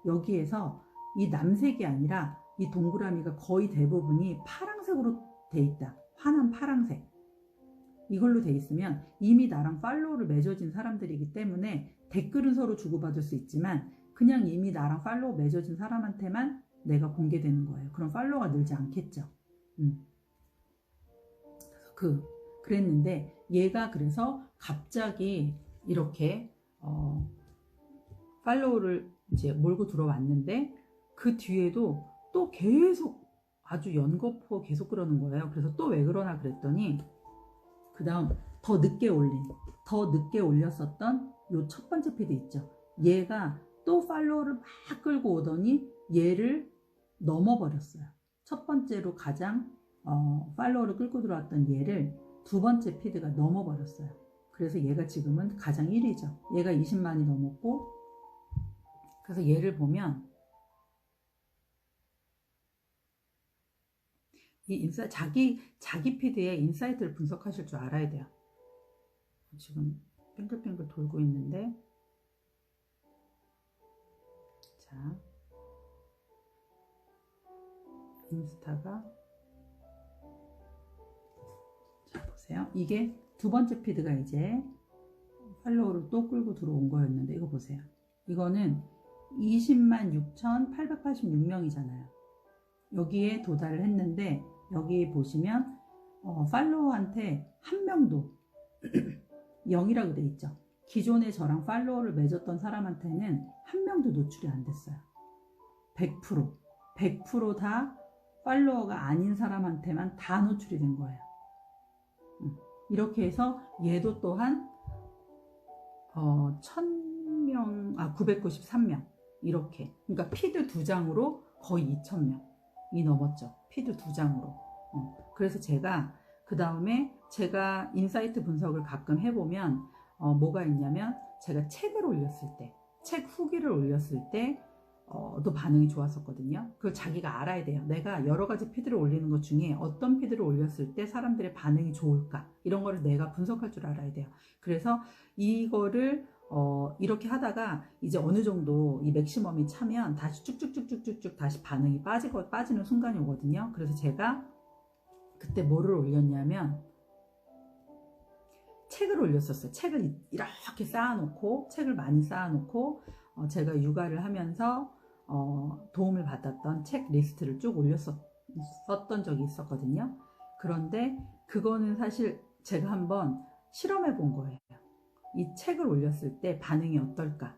여기에서 이 남색이 아니라 이 동그라미가 거의 대부분이 파란색으로 돼 있다. 환한 파란색. 이걸로 돼 있으면 이미 나랑 팔로우를 맺어진 사람들이기 때문에 댓글은 서로 주고받을 수 있지만 그냥 이미 나랑 팔로우 맺어진 사람한테만 내가 공개되는 거예요. 그럼 팔로우가 늘지 않겠죠. 그랬는데 얘가 그래서 갑자기 이렇게 팔로우를 이제 몰고 들어왔는데 그 뒤에도 또 계속 아주 연거푸어 계속 그러는 거예요. 그래서 또 왜 그러나 그랬더니 그 다음 더 늦게 올렸었던 요 첫 번째 피드 있죠. 얘가 또 팔로우를 막 끌고 오더니 얘를 넘어버렸어요. 첫 번째로 가장 팔로우를 끌고 들어왔던 얘를 두 번째 피드가 넘어버렸어요. 그래서 얘가 지금은 가장 1위죠. 얘가 20만이 넘었고 그래서 얘를 보면 이 자기 피드의 인사이트를 분석하실 줄 알아야 돼요. 지금 빙글빙글 돌고 있는데 자 인스타가 자 보세요. 이게 두 번째 피드가 이제 팔로우를 또 끌고 들어온 거였는데 이거 보세요. 이거는 206,886명이잖아요. 여기에 도달을 했는데 여기 보시면 팔로워한테 한 명도 0이라고 돼 있죠. 기존에 저랑 팔로워를 맺었던 사람한테는 한 명도 노출이 안 됐어요. 100% 다 팔로워가 아닌 사람한테만 다 노출이 된 거예요. 이렇게 해서 얘도 또한 993명 이렇게 그러니까 피드 2장으로 거의 2,000명이 넘었죠. 피드 2장으로. 그래서 제가 그 다음에 제가 인사이트 분석을 가끔 해보면 뭐가 있냐면 제가 책을 올렸을 때 책 후기를 올렸을 때 또 반응이 좋았었거든요. 그걸 자기가 알아야 돼요. 내가 여러 가지 피드를 올리는 것 중에 어떤 피드를 올렸을 때 사람들의 반응이 좋을까 이런 거를 내가 분석할 줄 알아야 돼요. 그래서 이거를 이렇게 하다가 이제 어느 정도 이 맥시멈이 차면 다시 쭉쭉쭉쭉쭉 다시 반응이 빠지는 순간이 오거든요. 그래서 제가 그때 뭐를 올렸냐면 책을 올렸었어요. 책을 이렇게 쌓아놓고 책을 많이 쌓아놓고 제가 육아를 하면서 도움을 받았던 책 리스트를 쭉 올렸었던 적이 있었거든요. 그런데 그거는 사실 제가 한번 실험해 본 거예요. 이 책을 올렸을 때 반응이 어떨까?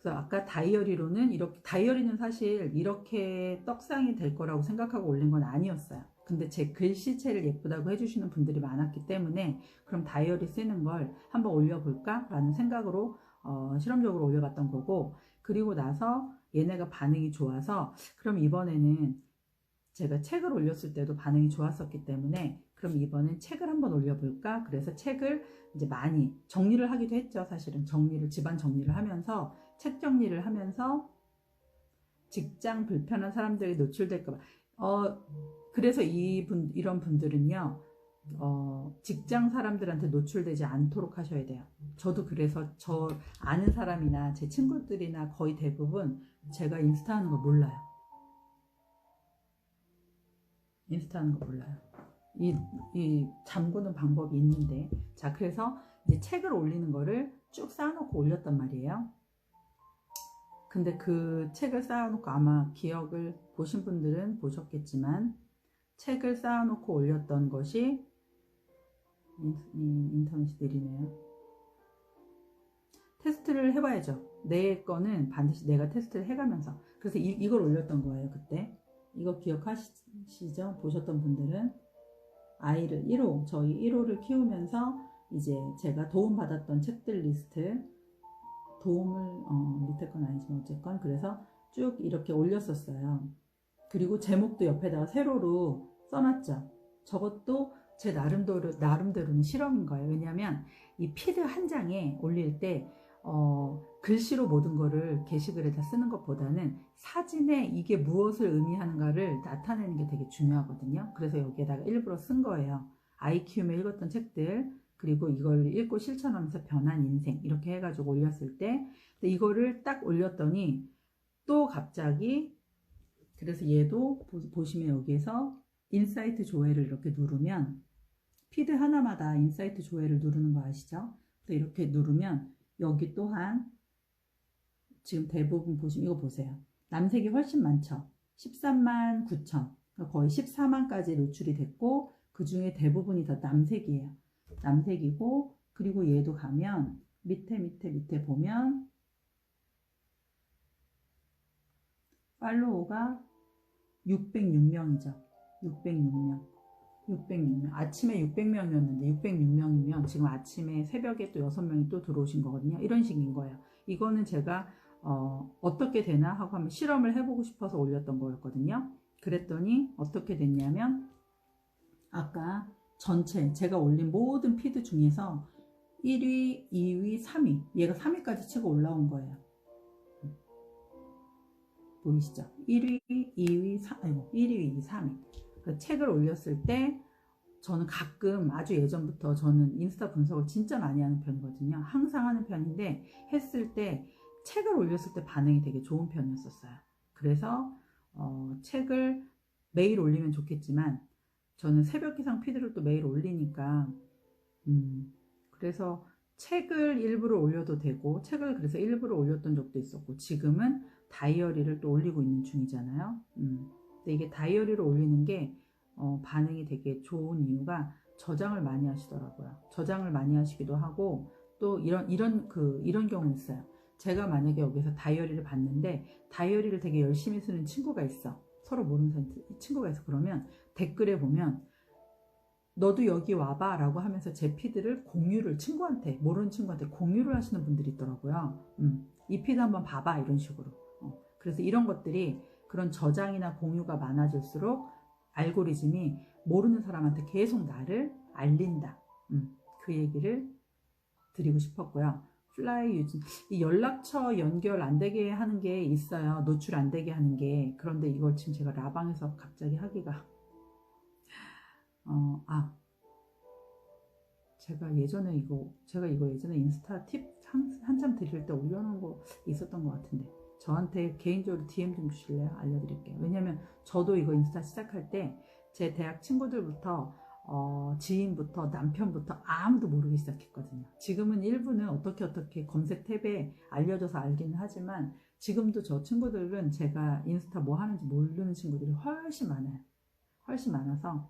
그래서 아까 다이어리로는 다이어리는 사실 이렇게 떡상이 될 거라고 생각하고 올린 건 아니었어요. 근데 제 글씨체를 예쁘다고 해주시는 분들이 많았기 때문에 그럼 다이어리 쓰는 걸 한번 올려볼까? 라는 생각으로 실험적으로 올려봤던 거고 그리고 나서 얘네가 반응이 좋아서 그럼 이번에는 제가 책을 올렸을 때도 반응이 좋았었기 때문에 그럼 이번엔 책을 한번 올려볼까? 그래서 책을 이제 많이 정리를 하기도 했죠. 사실은 집안 정리를 하면서 책 정리를 하면서 직장 불편한 사람들이 노출될까 봐 그래서 이런 분들은요, 직장 사람들한테 노출되지 않도록 하셔야 돼요. 저도 그래서 저 아는 사람이나 제 친구들이나 거의 대부분 제가 인스타 하는 거 몰라요. 인스타 하는 거 몰라요. 이 잠그는 방법이 있는데, 자, 그래서 이제 책을 올리는 거를 쭉 쌓아놓고 올렸단 말이에요. 근데 그 책을 쌓아놓고 아마 기억을 보신 분들은 보셨겠지만, 책을 쌓아놓고 올렸던 것이 인터넷이 느리네요. 테스트를 해봐야죠. 내 거는 반드시 내가 테스트를 해가면서. 그래서 이걸 올렸던 거예요, 그때. 이거 기억하시죠? 보셨던 분들은. 아이를 1호, 저희 1호를 키우면서 이제 제가 도움받았던 책들 리스트, 도움을, 밑에 건 아니지만 어쨌건, 그래서 쭉 이렇게 올렸었어요. 그리고 제목도 옆에다가 세로로 써놨죠. 저것도 제 나름대로는 실험인 거예요. 왜냐하면 이 피드 한 장에 올릴 때 글씨로 모든 거를 게시글에다 쓰는 것보다는 사진에 이게 무엇을 의미하는가를 나타내는 게 되게 중요하거든요. 그래서 여기에다가 일부러 쓴 거예요. 아이 키우며 읽었던 책들, 그리고 이걸 읽고 실천하면서 변한 인생, 이렇게 해가지고 올렸을 때, 이거를 딱 올렸더니 또 갑자기, 그래서 얘도 보시면 여기에서 인사이트 조회를 이렇게 누르면, 피드 하나마다 인사이트 조회를 누르는 거 아시죠? 또 이렇게 누르면 여기 또한 지금 대부분 보시면 이거 보세요. 남색이 훨씬 많죠. 13만 9천, 그러니까 거의 14만까지 노출이 됐고, 그 중에 대부분이 다 남색이에요. 남색이고, 그리고 얘도 가면 밑에 보면 팔로우가 606명이죠. 606명. 아침에 600명이었는데 606명이면 지금 아침에 새벽에 또 6명이 또 들어오신 거거든요. 이런 식인 거예요. 이거는 제가 어떻게 되나 하고 한번 실험을 해보고 싶어서 올렸던 거였거든요. 그랬더니 어떻게 됐냐면, 아까 전체 제가 올린 모든 피드 중에서 1위, 2위, 3위, 얘가 3위까지 치고 올라온 거예요. 보이시죠? 1위, 2위, 1위, 2위, 3위. 그 책을 올렸을 때 저는 가끔, 아주 예전부터 저는 인스타 분석을 진짜 많이 하는 편이거든요. 항상 하는 편인데, 했을 때 책을 올렸을 때 반응이 되게 좋은 편이었었어요. 그래서 책을 매일 올리면 좋겠지만 저는 새벽 기상 피드를 또 매일 올리니까 그래서 책을 일부러 올려도 되고, 책을 그래서 일부러 올렸던 적도 있었고, 지금은 다이어리를 또 올리고 있는 중이잖아요. 근데 이게 다이어리를 올리는 게 반응이 되게 좋은 이유가 저장을 많이 하시더라고요. 저장을 많이 하시기도 하고, 또 이런 경우 있어요. 제가 만약에 여기서 다이어리를 봤는데 다이어리를 되게 열심히 쓰는 친구가 있어. 서로 모르는 친구가 있어. 그러면 댓글에 보면 너도 여기 와봐 라고 하면서 제 피드를 친구한테, 모르는 친구한테 공유를 하시는 분들이 있더라고요. 이 피드 한번 봐봐, 이런 식으로. 그래서 이런 것들이, 그런 저장이나 공유가 많아질수록 알고리즘이 모르는 사람한테 계속 나를 알린다. 그 얘기를 드리고 싶었고요. 플라이 유진, 이 연락처 연결 안 되게 하는 게 있어요. 노출 안 되게 하는 게. 그런데 이걸 지금 제가 라방에서 갑자기 하기가 제가 이거 예전에 인스타 팁 한참 드릴 때 올려놓은 거 있었던 것 같은데, 저한테 개인적으로 DM 좀 주실래요? 알려드릴게요. 왜냐면 저도 이거 인스타 시작할 때 제 대학 친구들부터 지인부터 남편부터 아무도 모르기 시작했거든요. 지금은 일부는 어떻게 검색 탭에 알려줘서 알기는 하지만, 지금도 저 친구들은 제가 인스타 뭐 하는지 모르는 친구들이 훨씬 많아요. 훨씬 많아서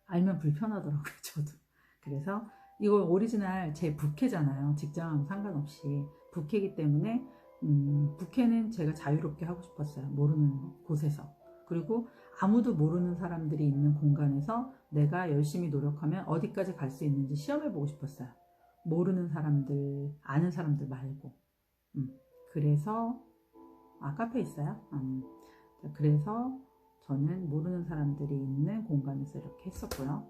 알면 불편하더라고요, 저도. 그래서 이거 오리지널 제 부캐잖아요. 직장하고 상관없이 부캐이기 때문에 부캐는 제가 자유롭게 하고 싶었어요. 모르는 곳에서. 그리고 아무도 모르는 사람들이 있는 공간에서 내가 열심히 노력하면 어디까지 갈 수 있는지 시험해보고 싶었어요. 모르는 사람들, 아는 사람들 말고. 그래서 카페 있어요? 그래서 저는 모르는 사람들이 있는 공간에서 이렇게 했었고요.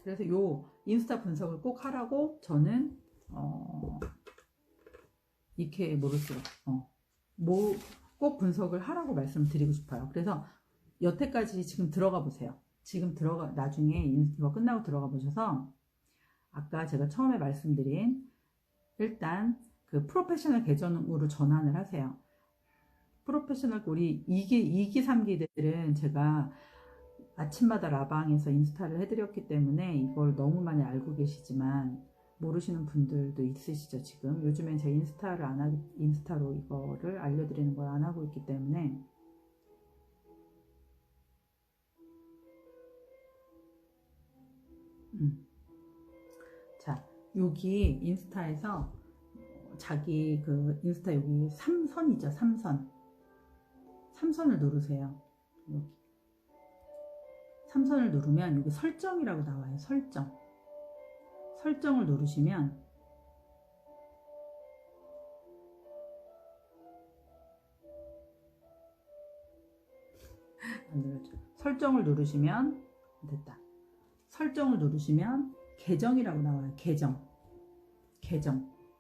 그래서 요 인스타 분석을 꼭 하라고 저는 이렇게 모를수록 꼭 분석을 하라고 말씀드리고 싶어요. 그래서 여태까지 지금 들어가 보세요. 지금 나중에 이거 끝나고 들어가 보셔서 아까 제가 처음에 말씀드린 일단 그 프로페셔널 계정으로 전환을 하세요. 프로페셔널 우리 2기, 3기들은 제가 아침마다 라방에서 인스타를 해드렸기 때문에 이걸 너무 많이 알고 계시지만 모르시는 분들도 있으시죠. 지금 요즘엔 제 인스타로 이거를 알려드리는 걸 안 하고 있기 때문에 자, 여기 인스타에서 자기 그 인스타 여기 3선이죠. 3선을 누르세요. 여기 3선을 누르면 여기 설정이라고 나와요. 설정을 누르시면 안 눌러져. 설정을 누르시면 됐다. 설정을 누르시면 계정이라고 나와요.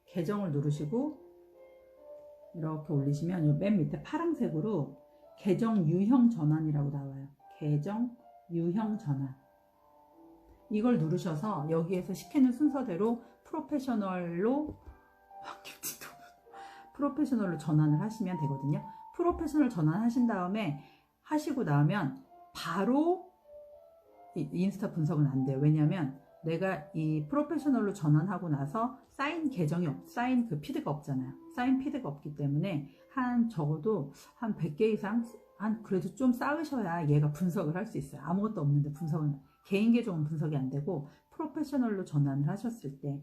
계정을 누르시고 이렇게 올리시면 맨 밑에 파란색으로 계정 유형 전환이라고 나와요. 계정 유형 전환. 이걸 누르셔서 여기에서 시키는 순서대로 프로페셔널로 전환을 하시면 되거든요. 프로페셔널 전환하신 다음에 하시고 나면 바로 인스타 분석은 안 돼요. 왜냐면 내가 이 프로페셔널로 전환하고 나서 사인 그 피드가 없잖아요. 사인 피드가 없기 때문에 적어도 한 100개 이상 그래도 좀 쌓으셔야 얘가 분석을 할 수 있어요. 아무것도 없는데 개인 계정은 분석이 안 되고 프로페셔널로 전환을 하셨을 때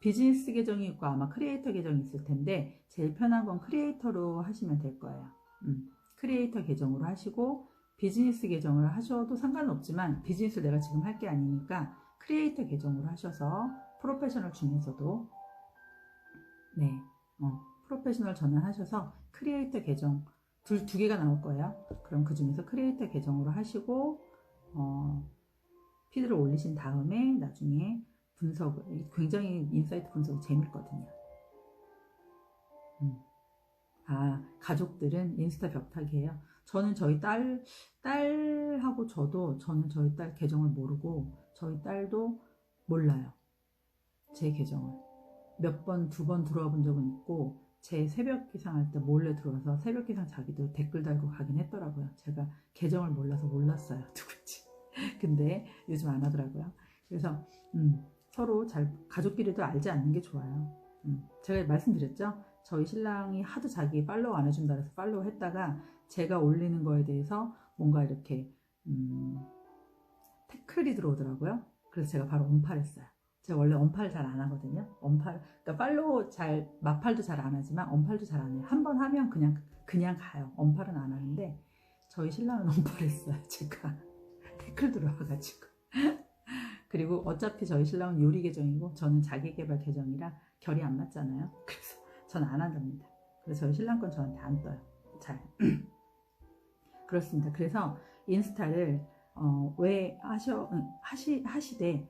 비즈니스 계정이 있고 아마 크리에이터 계정이 있을 텐데 제일 편한 건 크리에이터로 하시면 될 거예요. 크리에이터 계정으로 하시고 비즈니스 계정을 하셔도 상관은 없지만 비즈니스 내가 지금 할 게 아니니까 크리에이터 계정으로 하셔서 프로페셔널 중에서도 프로페셔널 전환하셔서 크리에이터 계정 두 개가 나올 거예요. 그럼 그 중에서 크리에이터 계정으로 하시고 피드를 올리신 다음에 나중에 굉장히 인사이트 분석이 재밌거든요. 가족들은 인스타 벽타기예요. 저는 저희 딸하고 저는 저희 딸 계정을 모르고 저희 딸도 몰라요. 제 계정을 두 번 들어와 본 적은 있고 제 새벽 기상 할 때 몰래 들어와서 새벽 기상 자기도 댓글 달고 가긴 했더라고요. 제가 계정을 몰라서 몰랐어요. 누군지. 근데 요즘 안 하더라고요. 그래서 서로 가족끼리도 알지 않는 게 좋아요. 제가 말씀드렸죠. 저희 신랑이 하도 자기 팔로우 안 해준다 해서 팔로우 했다가 제가 올리는 거에 대해서 뭔가 이렇게 태클이 들어오더라고요. 그래서 제가 바로 언팔했어요. 제가 원래 언팔 잘 안 하거든요. 그러니까 팔로우 마팔도 잘 안 하지만 언팔도 잘 안 해요. 한 번 하면 그냥 가요. 언팔은 안 하는데 저희 신랑은 언팔했어요. 제가 태클 들어와가지고. 그리고 어차피 저희 신랑은 요리 계정이고 저는 자기개발 계정이라 결이 안 맞잖아요. 그래서 저는 안 한답니다. 그래서 저희 신랑 건 저한테 안 떠요. 잘. 그렇습니다. 그래서 인스타를 왜 하시되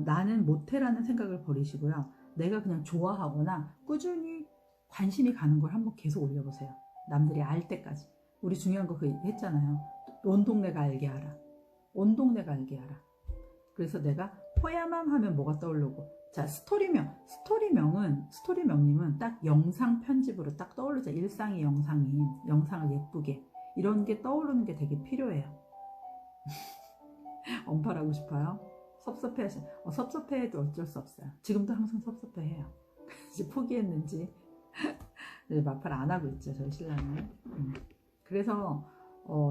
나는 못해라는 생각을 버리시고요. 내가 그냥 좋아하거나 꾸준히 관심이 가는 걸 한번 계속 올려보세요. 남들이 알 때까지. 우리 중요한 거 했잖아요. 온 동네가 알게 하라. 온 동네가 알게 하라. 그래서 내가 호야맘 하면 뭐가 떠오르고 자 스토리명님은 딱 영상 편집으로 딱 떠오르죠. 일상이 영상을 예쁘게 이런 게 떠오르는 게 되게 필요해요. 언팔하고 싶어요? 섭섭해도 어쩔 수 없어요. 지금도 항상 섭섭해해요. 이제 포기했는지 이제 마팔 안 하고 있죠. 저희 신랑은. 그래서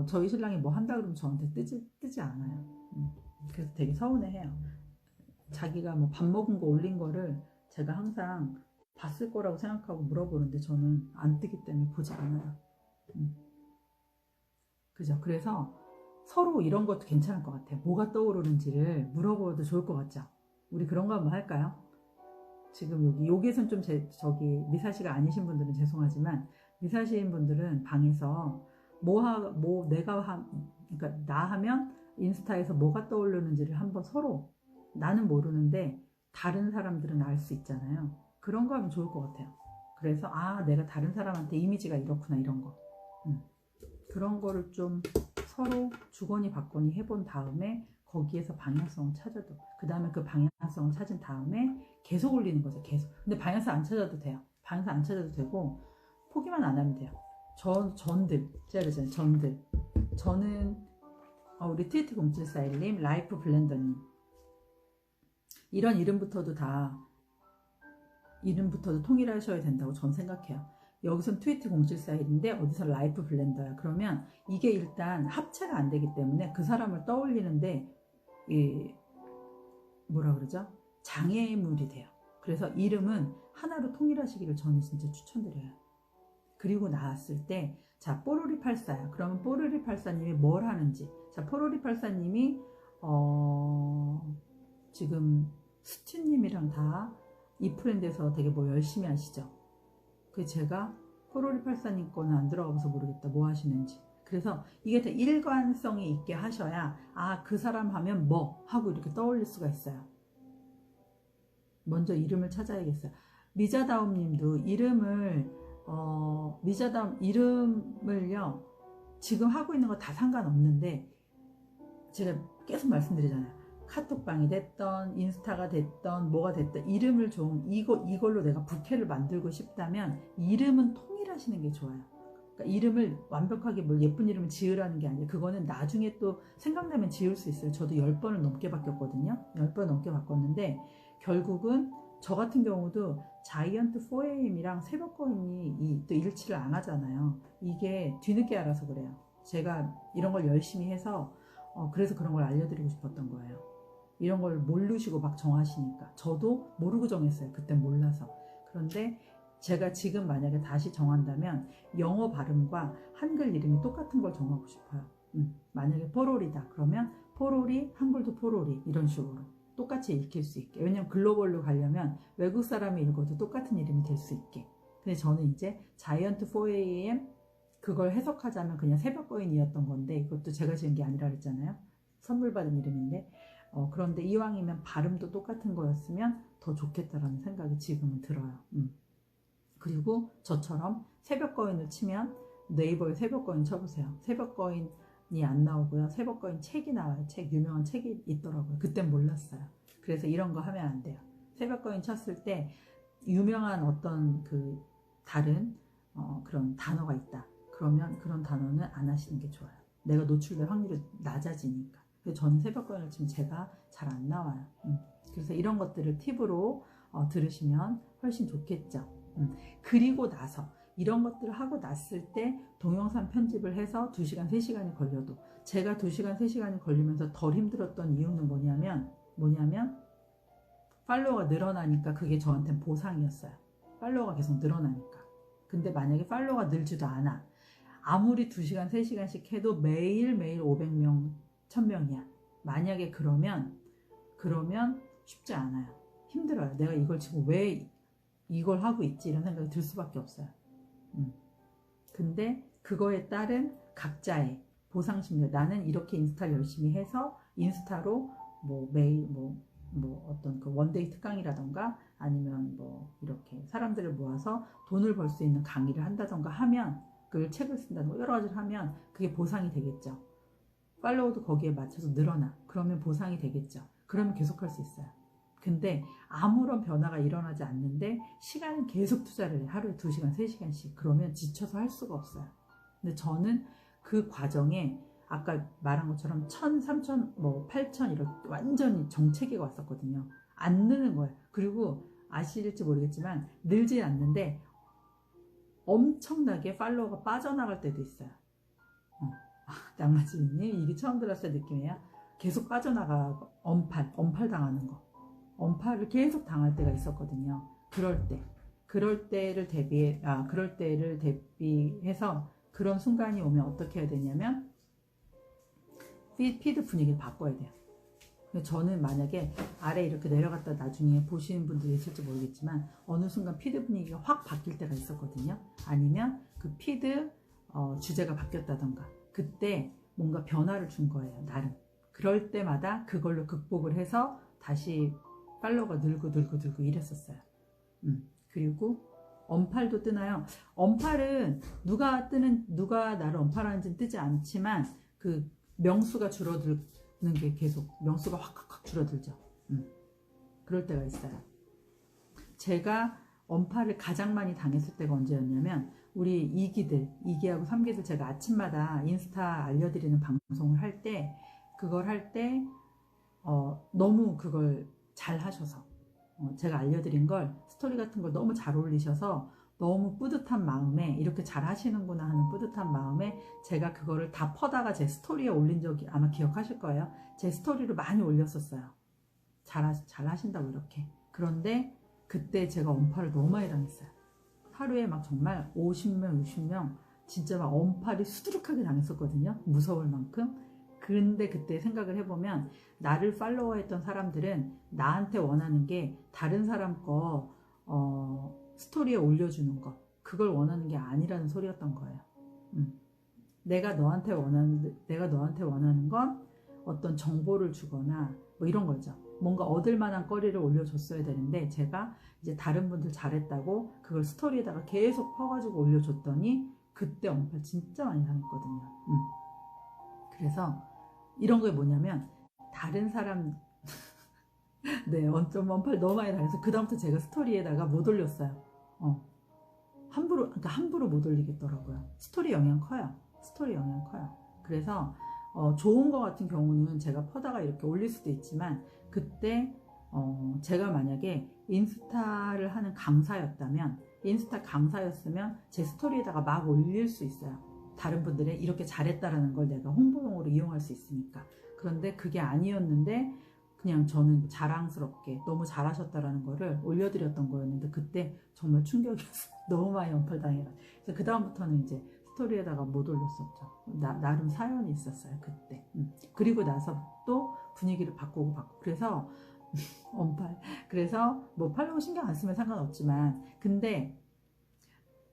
저희 신랑이 뭐 한다 그러면 저한테 뜨지 않아요. 그래서 되게 서운해해요. 자기가 뭐 밥 먹은 거 올린 거를 제가 항상 봤을 거라고 생각하고 물어보는데 저는 안 뜨기 때문에 보지 않아요. 그죠? 그래서 서로 이런 것도 괜찮을 것 같아요. 뭐가 떠오르는지를 물어봐도 좋을 것 같죠? 우리 그런 거 한번 할까요? 지금 여기에선 좀 미사시가 아니신 분들은 죄송하지만 미사시인 분들은 방에서 그러니까 나 하면 인스타에서 뭐가 떠오르는지를 한번 서로 나는 모르는데 다른 사람들은 알 수 있잖아요. 그런 거 하면 좋을 것 같아요. 그래서 내가 다른 사람한테 이미지가 이렇구나 이런 거. 그런 거를 좀 서로 주거니 받거니 해본 다음에 거기에서 방향성을 찾아도, 그 다음에 그 방향성을 찾은 다음에 계속 올리는 거죠. 계속. 근데 방향성 안 찾아도 돼요. 방향성 안 찾아도 되고 포기만 안 하면 돼요. 전들 제가 그랬잖아요. 전들. 저는 우리 트위트 0741님, 라이프 블렌더님, 이런 이름부터도 통일하셔야 된다고 전 생각해요. 여기선 트위트 0741인데 어디서 라이프 블렌더야. 그러면 이게 일단 합체가 안 되기 때문에 그 사람을 떠올리는데 뭐라 그러죠? 장애물이 돼요. 그래서 이름은 하나로 통일하시기를 저는 진짜 추천드려요. 그리고 나왔을 때, 자, 뽀로리 84야. 그러면 뽀로리 84님이 뭘 하는지. 자, 뽀로리 84님이 지금 스튜님이랑 다 이 프렌드에서 되게 뭐 열심히 하시죠. 그 제가 뽀로리 84님 거는 안 들어가서 모르겠다. 뭐 하시는지. 그래서 이게 더 일관성이 있게 하셔야 그 사람 하면 뭐 하고 이렇게 떠올릴 수가 있어요. 먼저 이름을 찾아야겠어요. 미자다움 님도 이름을요, 지금 하고 있는 거 다 상관없는데, 제가 계속 말씀드리잖아요. 카톡방이 됐던, 인스타가 됐던, 뭐가 됐던, 이름을 좀, 이걸로 내가 부캐를 만들고 싶다면, 이름은 통일하시는 게 좋아요. 그러니까 이름을 완벽하게 뭘 예쁜 이름을 지으라는 게 아니라, 그거는 나중에 또 생각나면 지을 수 있어요. 저도 10번을 넘게 바뀌었거든요. 10번 넘게 바꿨는데, 결국은 저 같은 경우도 자이언트 4AM이랑 새벽거인이 또 일치를 안 하잖아요. 이게 뒤늦게 알아서 그래요. 제가 이런 걸 열심히 해서 그래서 그런 걸 알려드리고 싶었던 거예요. 이런 걸 모르시고 막 정하시니까. 저도 모르고 정했어요. 그땐 몰라서. 그런데 제가 지금 만약에 다시 정한다면 영어 발음과 한글 이름이 똑같은 걸 정하고 싶어요. 만약에 뽀로리다 그러면 뽀로리, 한글도 뽀로리, 이런 식으로 똑같이 읽힐 수 있게. 왜냐면 글로벌로 가려면 외국 사람이 읽어도 똑같은 이름이 될 수 있게. 근데 저는 이제 자이언트 4AM 그걸 해석하자면 그냥 새벽거인이었던 건데, 이것도 제가 지은 게 아니라 그랬잖아요. 선물 받은 이름인데, 그런데 이왕이면 발음도 똑같은 거였으면 더 좋겠다라는 생각이 지금은 들어요. 그리고 저처럼 새벽거인을 치면 네이버에 새벽거인 쳐보세요. 새벽거인이 안 나오고요. 새벽거인 책이 나와요. 유명한 책이 있더라고요. 그땐 몰랐어요. 그래서 이런 거 하면 안 돼요. 새벽거인 쳤을 때 유명한 어떤 그 다른 그런 단어가 있다. 그러면 그런 단어는 안 하시는 게 좋아요. 내가 노출될 확률이 낮아지니까. 그래서 저는 새벽거인을 치면 제가 잘 안 나와요. 그래서 이런 것들을 팁으로 들으시면 훨씬 좋겠죠. 그리고 나서 이런 것들을 하고 났을 때 동영상 편집을 해서 2시간, 3시간이 걸려도, 제가 2시간, 3시간이 걸리면서 덜 힘들었던 이유는 뭐냐면 팔로워가 늘어나니까 그게 저한테는 보상이었어요. 팔로워가 계속 늘어나니까. 근데 만약에 팔로워가 늘지도 않아. 아무리 2시간, 3시간씩 해도 매일매일 500명, 1000명이야. 만약에 그러면 쉽지 않아요. 힘들어요. 내가 이걸 지금 왜 이걸 하고 있지? 이런 생각이 들 수밖에 없어요. 근데 그거에 따른 각자의 보상심리. 나는 이렇게 인스타를 열심히 해서 인스타로 뭐 매일 어떤 그 원데이 특강이라던가 아니면 뭐 이렇게 사람들을 모아서 돈을 벌 수 있는 강의를 한다던가 하면, 그걸 책을 쓴다던가 여러 가지를 하면 그게 보상이 되겠죠. 팔로워도 거기에 맞춰서 늘어나. 그러면 보상이 되겠죠. 그러면 계속할 수 있어요. 근데 아무런 변화가 일어나지 않는데 시간을 계속 투자를 해. 하루에 2시간, 3시간씩. 그러면 지쳐서 할 수가 없어요. 근데 저는 그 과정에 아까 말한 것처럼 1000, 3000, 8000 이렇게 완전히 정체기가 왔었거든요. 안 느는 거예요. 그리고 아실지 모르겠지만 늘지 않는데 엄청나게 팔로워가 빠져나갈 때도 있어요. 낭마지님, 이게 처음 들었을 때 느낌이에요. 계속 빠져나가, 엄팔 당하는 거. 엄팔을 계속 당할 때가 있었거든요. 그럴 때를 대비해서 그런 순간이 오면 어떻게 해야 되냐면 피드 분위기를 바꿔야 돼요. 저는 만약에 아래 이렇게 내려갔다 나중에 보시는 분들이 있을지 모르겠지만 어느 순간 피드 분위기가 확 바뀔 때가 있었거든요. 아니면 그 피드 주제가 바뀌었다던가, 그때 뭔가 변화를 준 거예요, 나름. 그럴 때마다 그걸로 극복을 해서 다시 팔로워가 늘고 이랬었어요. 그리고 언팔도 뜨나요? 언팔은 누가 나를 언팔하는지는 뜨지 않지만 그 명수가 줄어드는 게 계속 명수가 확 줄어들죠. 그럴 때가 있어요. 제가 언팔을 가장 많이 당했을 때가 언제였냐면 우리 2기하고 3기들 제가 아침마다 인스타 알려드리는 방송을 할 때 그걸 할 때 너무 그걸 잘 하셔서 제가 알려드린 걸 스토리 같은 걸 너무 잘 올리셔서 너무 뿌듯한 마음에 이렇게 잘 하시는구나 하는 뿌듯한 마음에 제가 그거를 다 퍼다가 제 스토리에 올린 적이 아마 기억하실 거예요. 제 스토리로 많이 올렸었어요. 잘 하신다고 이렇게. 그런데 그때 제가 언팔을 너무 많이 당했어요. 하루에 막 정말 50명, 60명 진짜 막 언팔이 수두룩하게 당했었거든요. 무서울 만큼. 근데 그때 생각을 해보면 나를 팔로워했던 사람들은 나한테 원하는 게 다른 사람 거 스토리에 올려주는 거 그걸 원하는 게 아니라는 소리였던 거예요. 내가 너한테 원하는 건 어떤 정보를 주거나 뭐 이런 거죠. 뭔가 얻을 만한 거리를 올려줬어야 되는데 제가 이제 다른 분들 잘했다고 그걸 스토리에다가 계속 퍼가지고 올려줬더니 그때 언팔 진짜 많이 당했거든요. 그래서 이런 게 뭐냐면 다른 사람 네, 언팔 너무 많이 당해서 그다음부터 제가 스토리에다가 못 올렸어요. 함부로 못 올리겠더라고요. 스토리 영향 커요. 그래서 좋은 거 같은 경우는 제가 퍼다가 이렇게 올릴 수도 있지만 그때 제가 만약에 인스타를 하는 강사였으면 제 스토리에다가 막 올릴 수 있어요. 다른 분들의 이렇게 잘했다라는 걸 내가 홍보용으로 이용할 수 있으니까. 그런데 그게 아니었는데 그냥 저는 자랑스럽게 너무 잘하셨다라는 거를 올려드렸던 거였는데 그때 정말 충격이었어요. 너무 많이 언팔당해라. 그래서 그 다음부터는 이제 스토리에다가 못 올렸었죠. 나름 사연이 있었어요 그때. 그리고 나서 또 분위기를 바꾸고 그래서 언팔. 그래서 뭐 팔로우 신경 안 쓰면 상관없지만 근데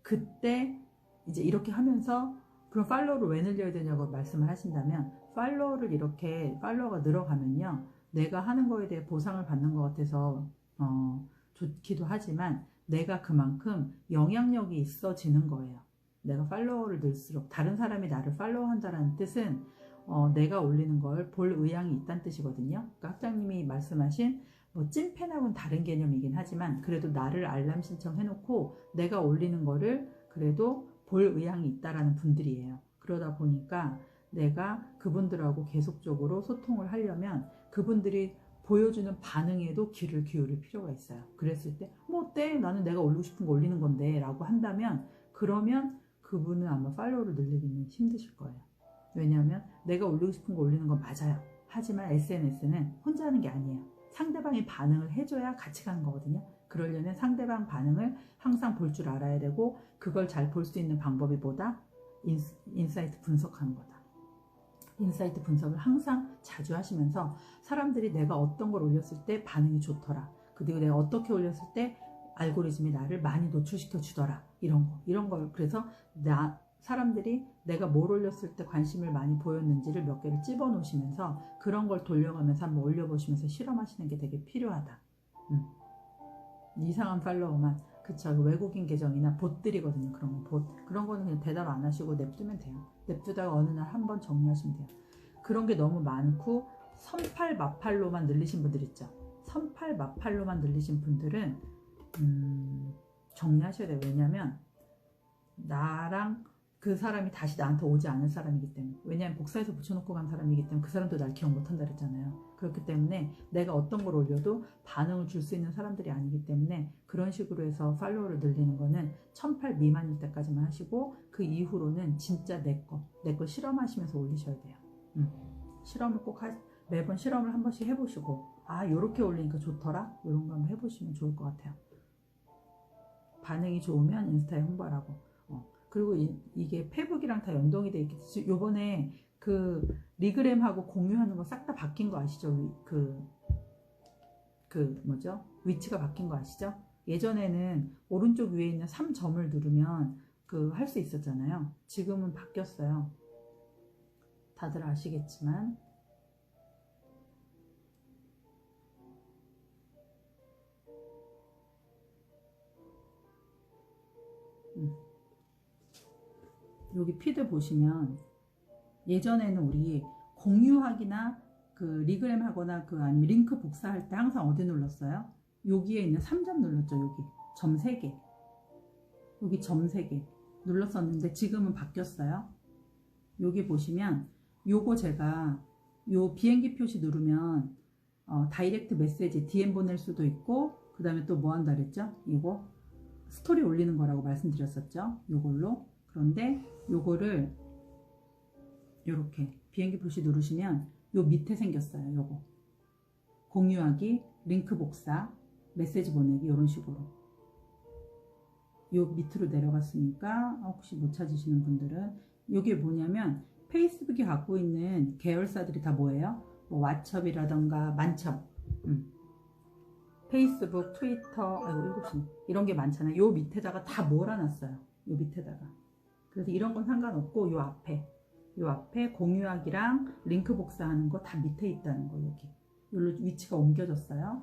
그때 이제 이렇게 하면서 그럼 팔로우를 왜 늘려야 되냐고 말씀을 하신다면 팔로워가 늘어가면요 내가 하는 거에 대해 보상을 받는 것 같아서 좋기도 하지만 내가 그만큼 영향력이 있어지는 거예요. 내가 팔로워를 늘수록 다른 사람이 나를 팔로우한다는 뜻은 내가 올리는 걸 볼 의향이 있다는 뜻이거든요. 그러니까 학장님이 말씀하신 뭐 찐팬하고는 다른 개념이긴 하지만 그래도 나를 알람 신청해놓고 내가 올리는 거를 그래도 볼 의향이 있다라는 분들이에요. 그러다 보니까 내가 그분들하고 계속적으로 소통을 하려면 그분들이 보여주는 반응에도 귀를 기울일 필요가 있어요. 그랬을 때 뭐 어때? 나는 내가 올리고 싶은 거 올리는 건데 라고 한다면 그러면 그분은 아마 팔로우를 늘리기는 힘드실 거예요. 왜냐하면 내가 올리고 싶은 거 올리는 건 맞아요. 하지만 SNS는 혼자 하는 게 아니에요. 상대방이 반응을 해줘야 같이 가는 거거든요. 그러려면 상대방 반응을 항상 볼 줄 알아야 되고 그걸 잘 볼 수 있는 방법이 뭐다? 인사이트 분석하는 거다. 인사이트 분석을 항상 자주 하시면서 사람들이 내가 어떤 걸 올렸을 때 반응이 좋더라. 그리고 내가 어떻게 올렸을 때 알고리즘이 나를 많이 노출시켜 주더라. 이런 걸 그래서 사람들이 내가 뭘 올렸을 때 관심을 많이 보였는지를 몇 개를 집어 놓으시면서 그런 걸 돌려가면서 한번 올려보시면서 실험하시는 게 되게 필요하다. 이상한 팔로워만 그쵸 외국인 계정이나 봇들이거든요. 그런 거는 그냥 대답 안 하시고 냅두면 돼요. 냅두다가 어느 날 한번 정리하시면 돼요. 그런 게 너무 많고 선팔 마팔로만 늘리신 분들 있죠. 선팔 마팔로만 늘리신 분들은 정리하셔야 돼요. 왜냐면 나랑 그 사람이 다시 나한테 오지 않을 사람이기 때문에. 왜냐면 복사해서 붙여놓고 간 사람이기 때문에 그 사람도 날 기억 못한다 그랬잖아요. 그렇기 때문에 내가 어떤 걸 올려도 반응을 줄 수 있는 사람들이 아니기 때문에 그런 식으로 해서 팔로워를 늘리는 거는 1008 미만일 때까지만 하시고 그 이후로는 진짜 내 거 실험하시면서 올리셔야 돼요. 실험을 매번 실험을 한 번씩 해보시고 요렇게 올리니까 좋더라? 이런 거 한번 해보시면 좋을 것 같아요. 반응이 좋으면 인스타에 홍보하라고. 그리고 이게 페북이랑 다 연동이 돼 있기 때문에 요번에 그 리그램하고 공유하는 거 싹 다 바뀐 거 아시죠? 뭐죠? 위치가 바뀐 거 아시죠? 예전에는 오른쪽 위에 있는 3점을 누르면 할 수 있었잖아요. 지금은 바뀌었어요. 다들 아시겠지만 여기 피드 보시면 예전에는 우리 공유하기나 그 리그램 하거나 그 아니면 링크 복사할 때 항상 어디 눌렀어요? 여기에 있는 3점 눌렀죠. 여기 점 3개, 여기 점 3개 눌렀었는데 지금은 바뀌었어요. 여기 보시면 요거 제가 요 비행기 표시 누르면 다이렉트 메시지 DM 보낼 수도 있고, 그 다음에 또 뭐 한다 그랬죠? 이거 스토리 올리는 거라고 말씀드렸었죠. 요걸로. 그런데 요거를 요렇게 비행기 표시 누르시면 요 밑에 생겼어요. 요거 공유하기, 링크 복사, 메시지 보내기, 이런 식으로 요 밑으로 내려갔으니까 혹시 못 찾으시는 분들은 요게 뭐냐면 페이스북이 갖고 있는 계열사들이 다 뭐예요? 뭐 왓챠이라던가 많죠. 페이스북, 트위터, 아이고 7시 이런 게 많잖아요. 요 밑에다가 다 몰아놨어요. 요 밑에다가. 그래서 이런 건 상관없고 요 앞에 공유하기랑 링크 복사하는 거 다 밑에 있다는 거. 여기 여기로 위치가 옮겨졌어요.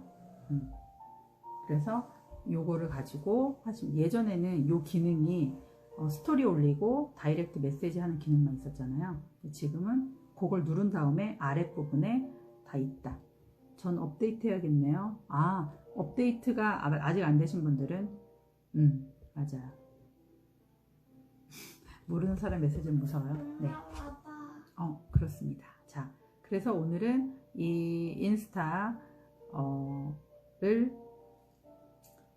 그래서 요거를 가지고 하시면, 예전에는 요 기능이 스토리 올리고 다이렉트 메시지 하는 기능만 있었잖아요. 지금은 그걸 누른 다음에 아랫부분에 다 있다. 전 업데이트 해야겠네요. 아, 업데이트가 아직 안 되신 분들은 맞아요. 모르는 사람 메시지는 무서워요. 네. 그렇습니다. 자, 그래서 오늘은 이 인스타를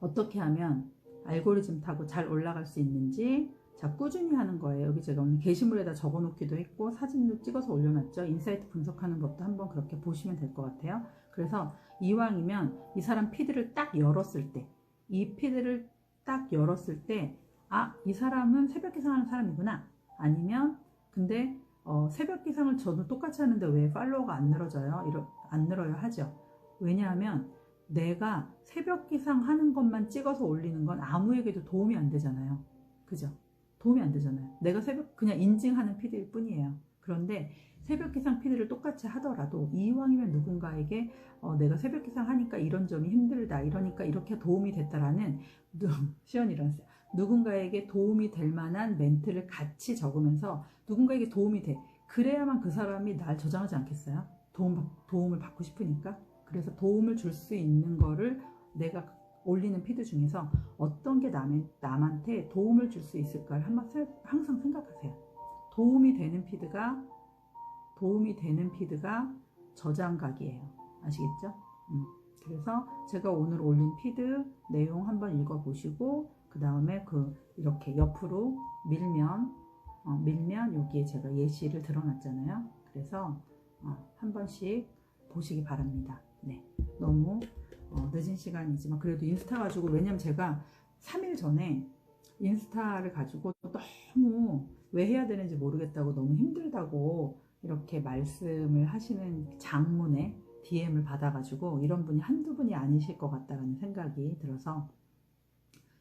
어떻게 하면 알고리즘 타고 잘 올라갈 수 있는지, 자, 꾸준히 하는 거예요. 여기 제가 오늘 게시물에다 적어 놓기도 했고 사진도 찍어서 올려놨죠. 인사이트 분석하는 것도 한번 그렇게 보시면 될 것 같아요. 그래서 이왕이면 이 사람 피드를 딱 열었을 때, 이 피드를 딱 열었을 때, 아, 이 사람은 새벽 기상하는 사람이구나. 아니면 근데 새벽 기상을 저도 똑같이 하는데 왜 팔로워가 안 늘어져요? 안 늘어요 하죠. 왜냐하면 내가 새벽 기상 하는 것만 찍어서 올리는 건 아무에게도 도움이 안 되잖아요. 그죠? 도움이 안 되잖아요. 내가 그냥 인증하는 피드일 뿐이에요. 그런데 새벽 기상 피드를 똑같이 하더라도 이왕이면 누군가에게 내가 새벽 기상 하니까 이런 점이 힘들다, 이러니까 이렇게 도움이 됐다라는 시연이라서요. 누군가에게 도움이 될 만한 멘트를 같이 적으면서 누군가에게 도움이 돼. 그래야만 그 사람이 날 저장하지 않겠어요? 도움을 받고 싶으니까. 그래서 도움을 줄 수 있는 거를 내가 올리는 피드 중에서 어떤 게 남한테 도움을 줄 수 있을까를 항상 생각하세요. 도움이 되는 피드가 저장각이에요. 아시겠죠? 그래서 제가 오늘 올린 피드 내용 한번 읽어보시고, 그 다음에 이렇게 옆으로 밀면 여기에 제가 예시를 드러놨잖아요. 그래서 한 번씩 보시기 바랍니다. 네, 너무 늦은 시간이지만 그래도 인스타 가지고, 왜냐면 제가 3일 전에 인스타를 가지고 너무 왜 해야 되는지 모르겠다고, 너무 힘들다고 이렇게 말씀을 하시는 장문에 DM을 받아가지고, 이런 분이 한두 분이 아니실 것 같다라는 생각이 들어서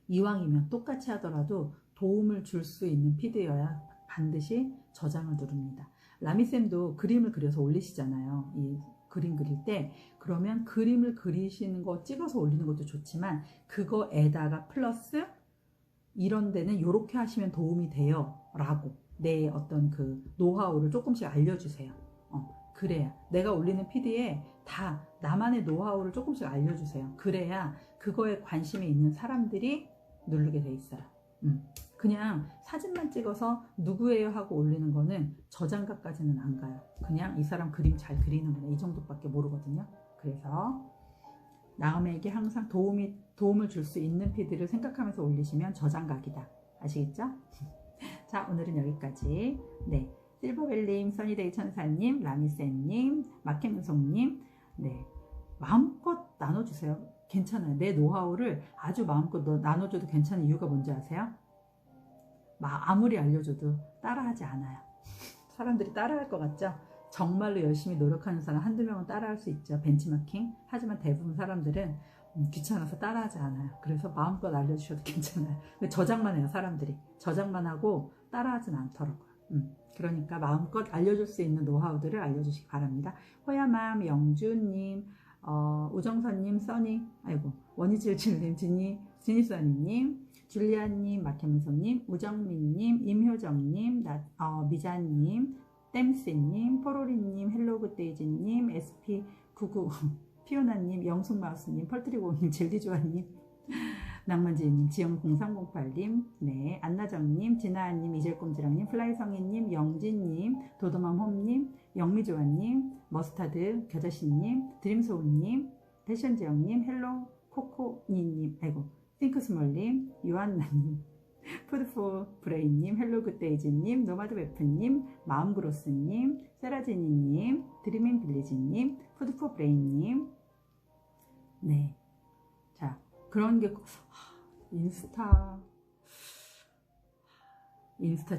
이왕이면 똑같이 하더라도 도움을 줄 수 있는 피드여야 반드시 저장을 누릅니다. 라미쌤도 그림을 그려서 올리시잖아요. 이 그림 그릴 때, 그러면 그림을 그리시는 거 찍어서 올리는 것도 좋지만 그거에다가 플러스 이런 데는 이렇게 하시면 도움이 돼요 라고 내 어떤 그 노하우를 조금씩 알려주세요. 그래야 내가 올리는 피드에 다 나만의 노하우를 조금씩 알려주세요. 그래야 그거에 관심이 있는 사람들이 누르게 돼 있어요. 그냥 사진만 찍어서 누구예요 하고 올리는 거는 저장각까지는 안 가요. 그냥 이 사람 그림 잘 그리는구나, 이 정도밖에 모르거든요. 그래서 남에게 항상 도움을 줄 수 있는 피드를 생각하면서 올리시면 저장각이다. 아시겠죠? 자, 오늘은 여기까지. 네, 실버벨님, 써니데이 천사님, 라미쌤님, 마켓문송님, 네, 마음껏 나눠주세요. 괜찮아요. 내 노하우를 아주 마음껏 나눠줘도 괜찮은 이유가 뭔지 아세요? 아무리 알려줘도 따라하지 않아요. 사람들이 따라할 것 같죠? 정말로 열심히 노력하는 사람 한두 명은 따라할 수 있죠. 벤치마킹. 하지만 대부분 사람들은 귀찮아서 따라하지 않아요. 그래서 마음껏 알려주셔도 괜찮아요. 저장만 해요. 사람들이 저장만 하고 따라하진 않더라고요. 그러니까 마음껏 알려줄 수 있는 노하우들을 알려주시기 바랍니다. 호야맘, 영주님, 우정선님, 써니, 아이고, 원희질칠님, 지니써니님, 줄리아님, 마케문소님, 우정민님, 임효정님, 미자님, 땜스님, 포로리님, 헬로그데이지님, SP99, 피오나님, 영숙마우스님, 펄트리고님, 젤리조아님, 낭만지님, 지영0308님, 네, 안나정님, 진아님, 이젤꼼지랑님, 플라이성희님, 영진님, 도도맘홈님, 영미조아님, 머스타드, 겨자씨님, 드림소우님, 패션지영님, 헬로 코코니님, 아이고, 핑크스몰님, 요한나님, 푸드포 브레인님, 헬로그데이즈님, 노마드 베프님, 마음그로스님, 세라제니님, 드리밍 빌리지님, 푸드포 브레인님. 네. 자, 그런 게, 인스타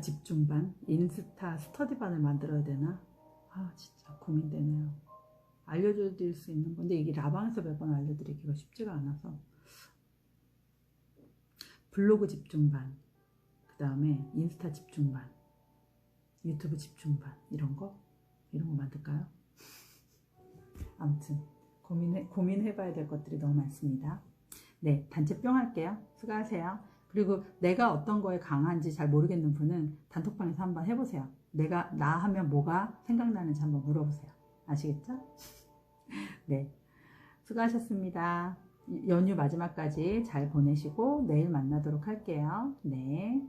집중반, 인스타 스터디반을 만들어야 되나? 진짜 고민되네요. 알려드릴 수 있는 건데, 이게 라방에서 매번 알려드리기가 쉽지가 않아서. 블로그 집중반, 그 다음에 인스타 집중반, 유튜브 집중반, 이런 거 만들까요? 아무튼 고민해봐야 될 것들이 너무 많습니다. 네, 단체 뿅 할게요. 수고하세요. 그리고 내가 어떤 거에 강한지 잘 모르겠는 분은 단톡방에서 한번 해보세요. 나 하면 뭐가 생각나는지 한번 물어보세요. 아시겠죠? 네, 수고하셨습니다. 연휴 마지막까지 잘 보내시고 내일 만나도록 할게요. 네.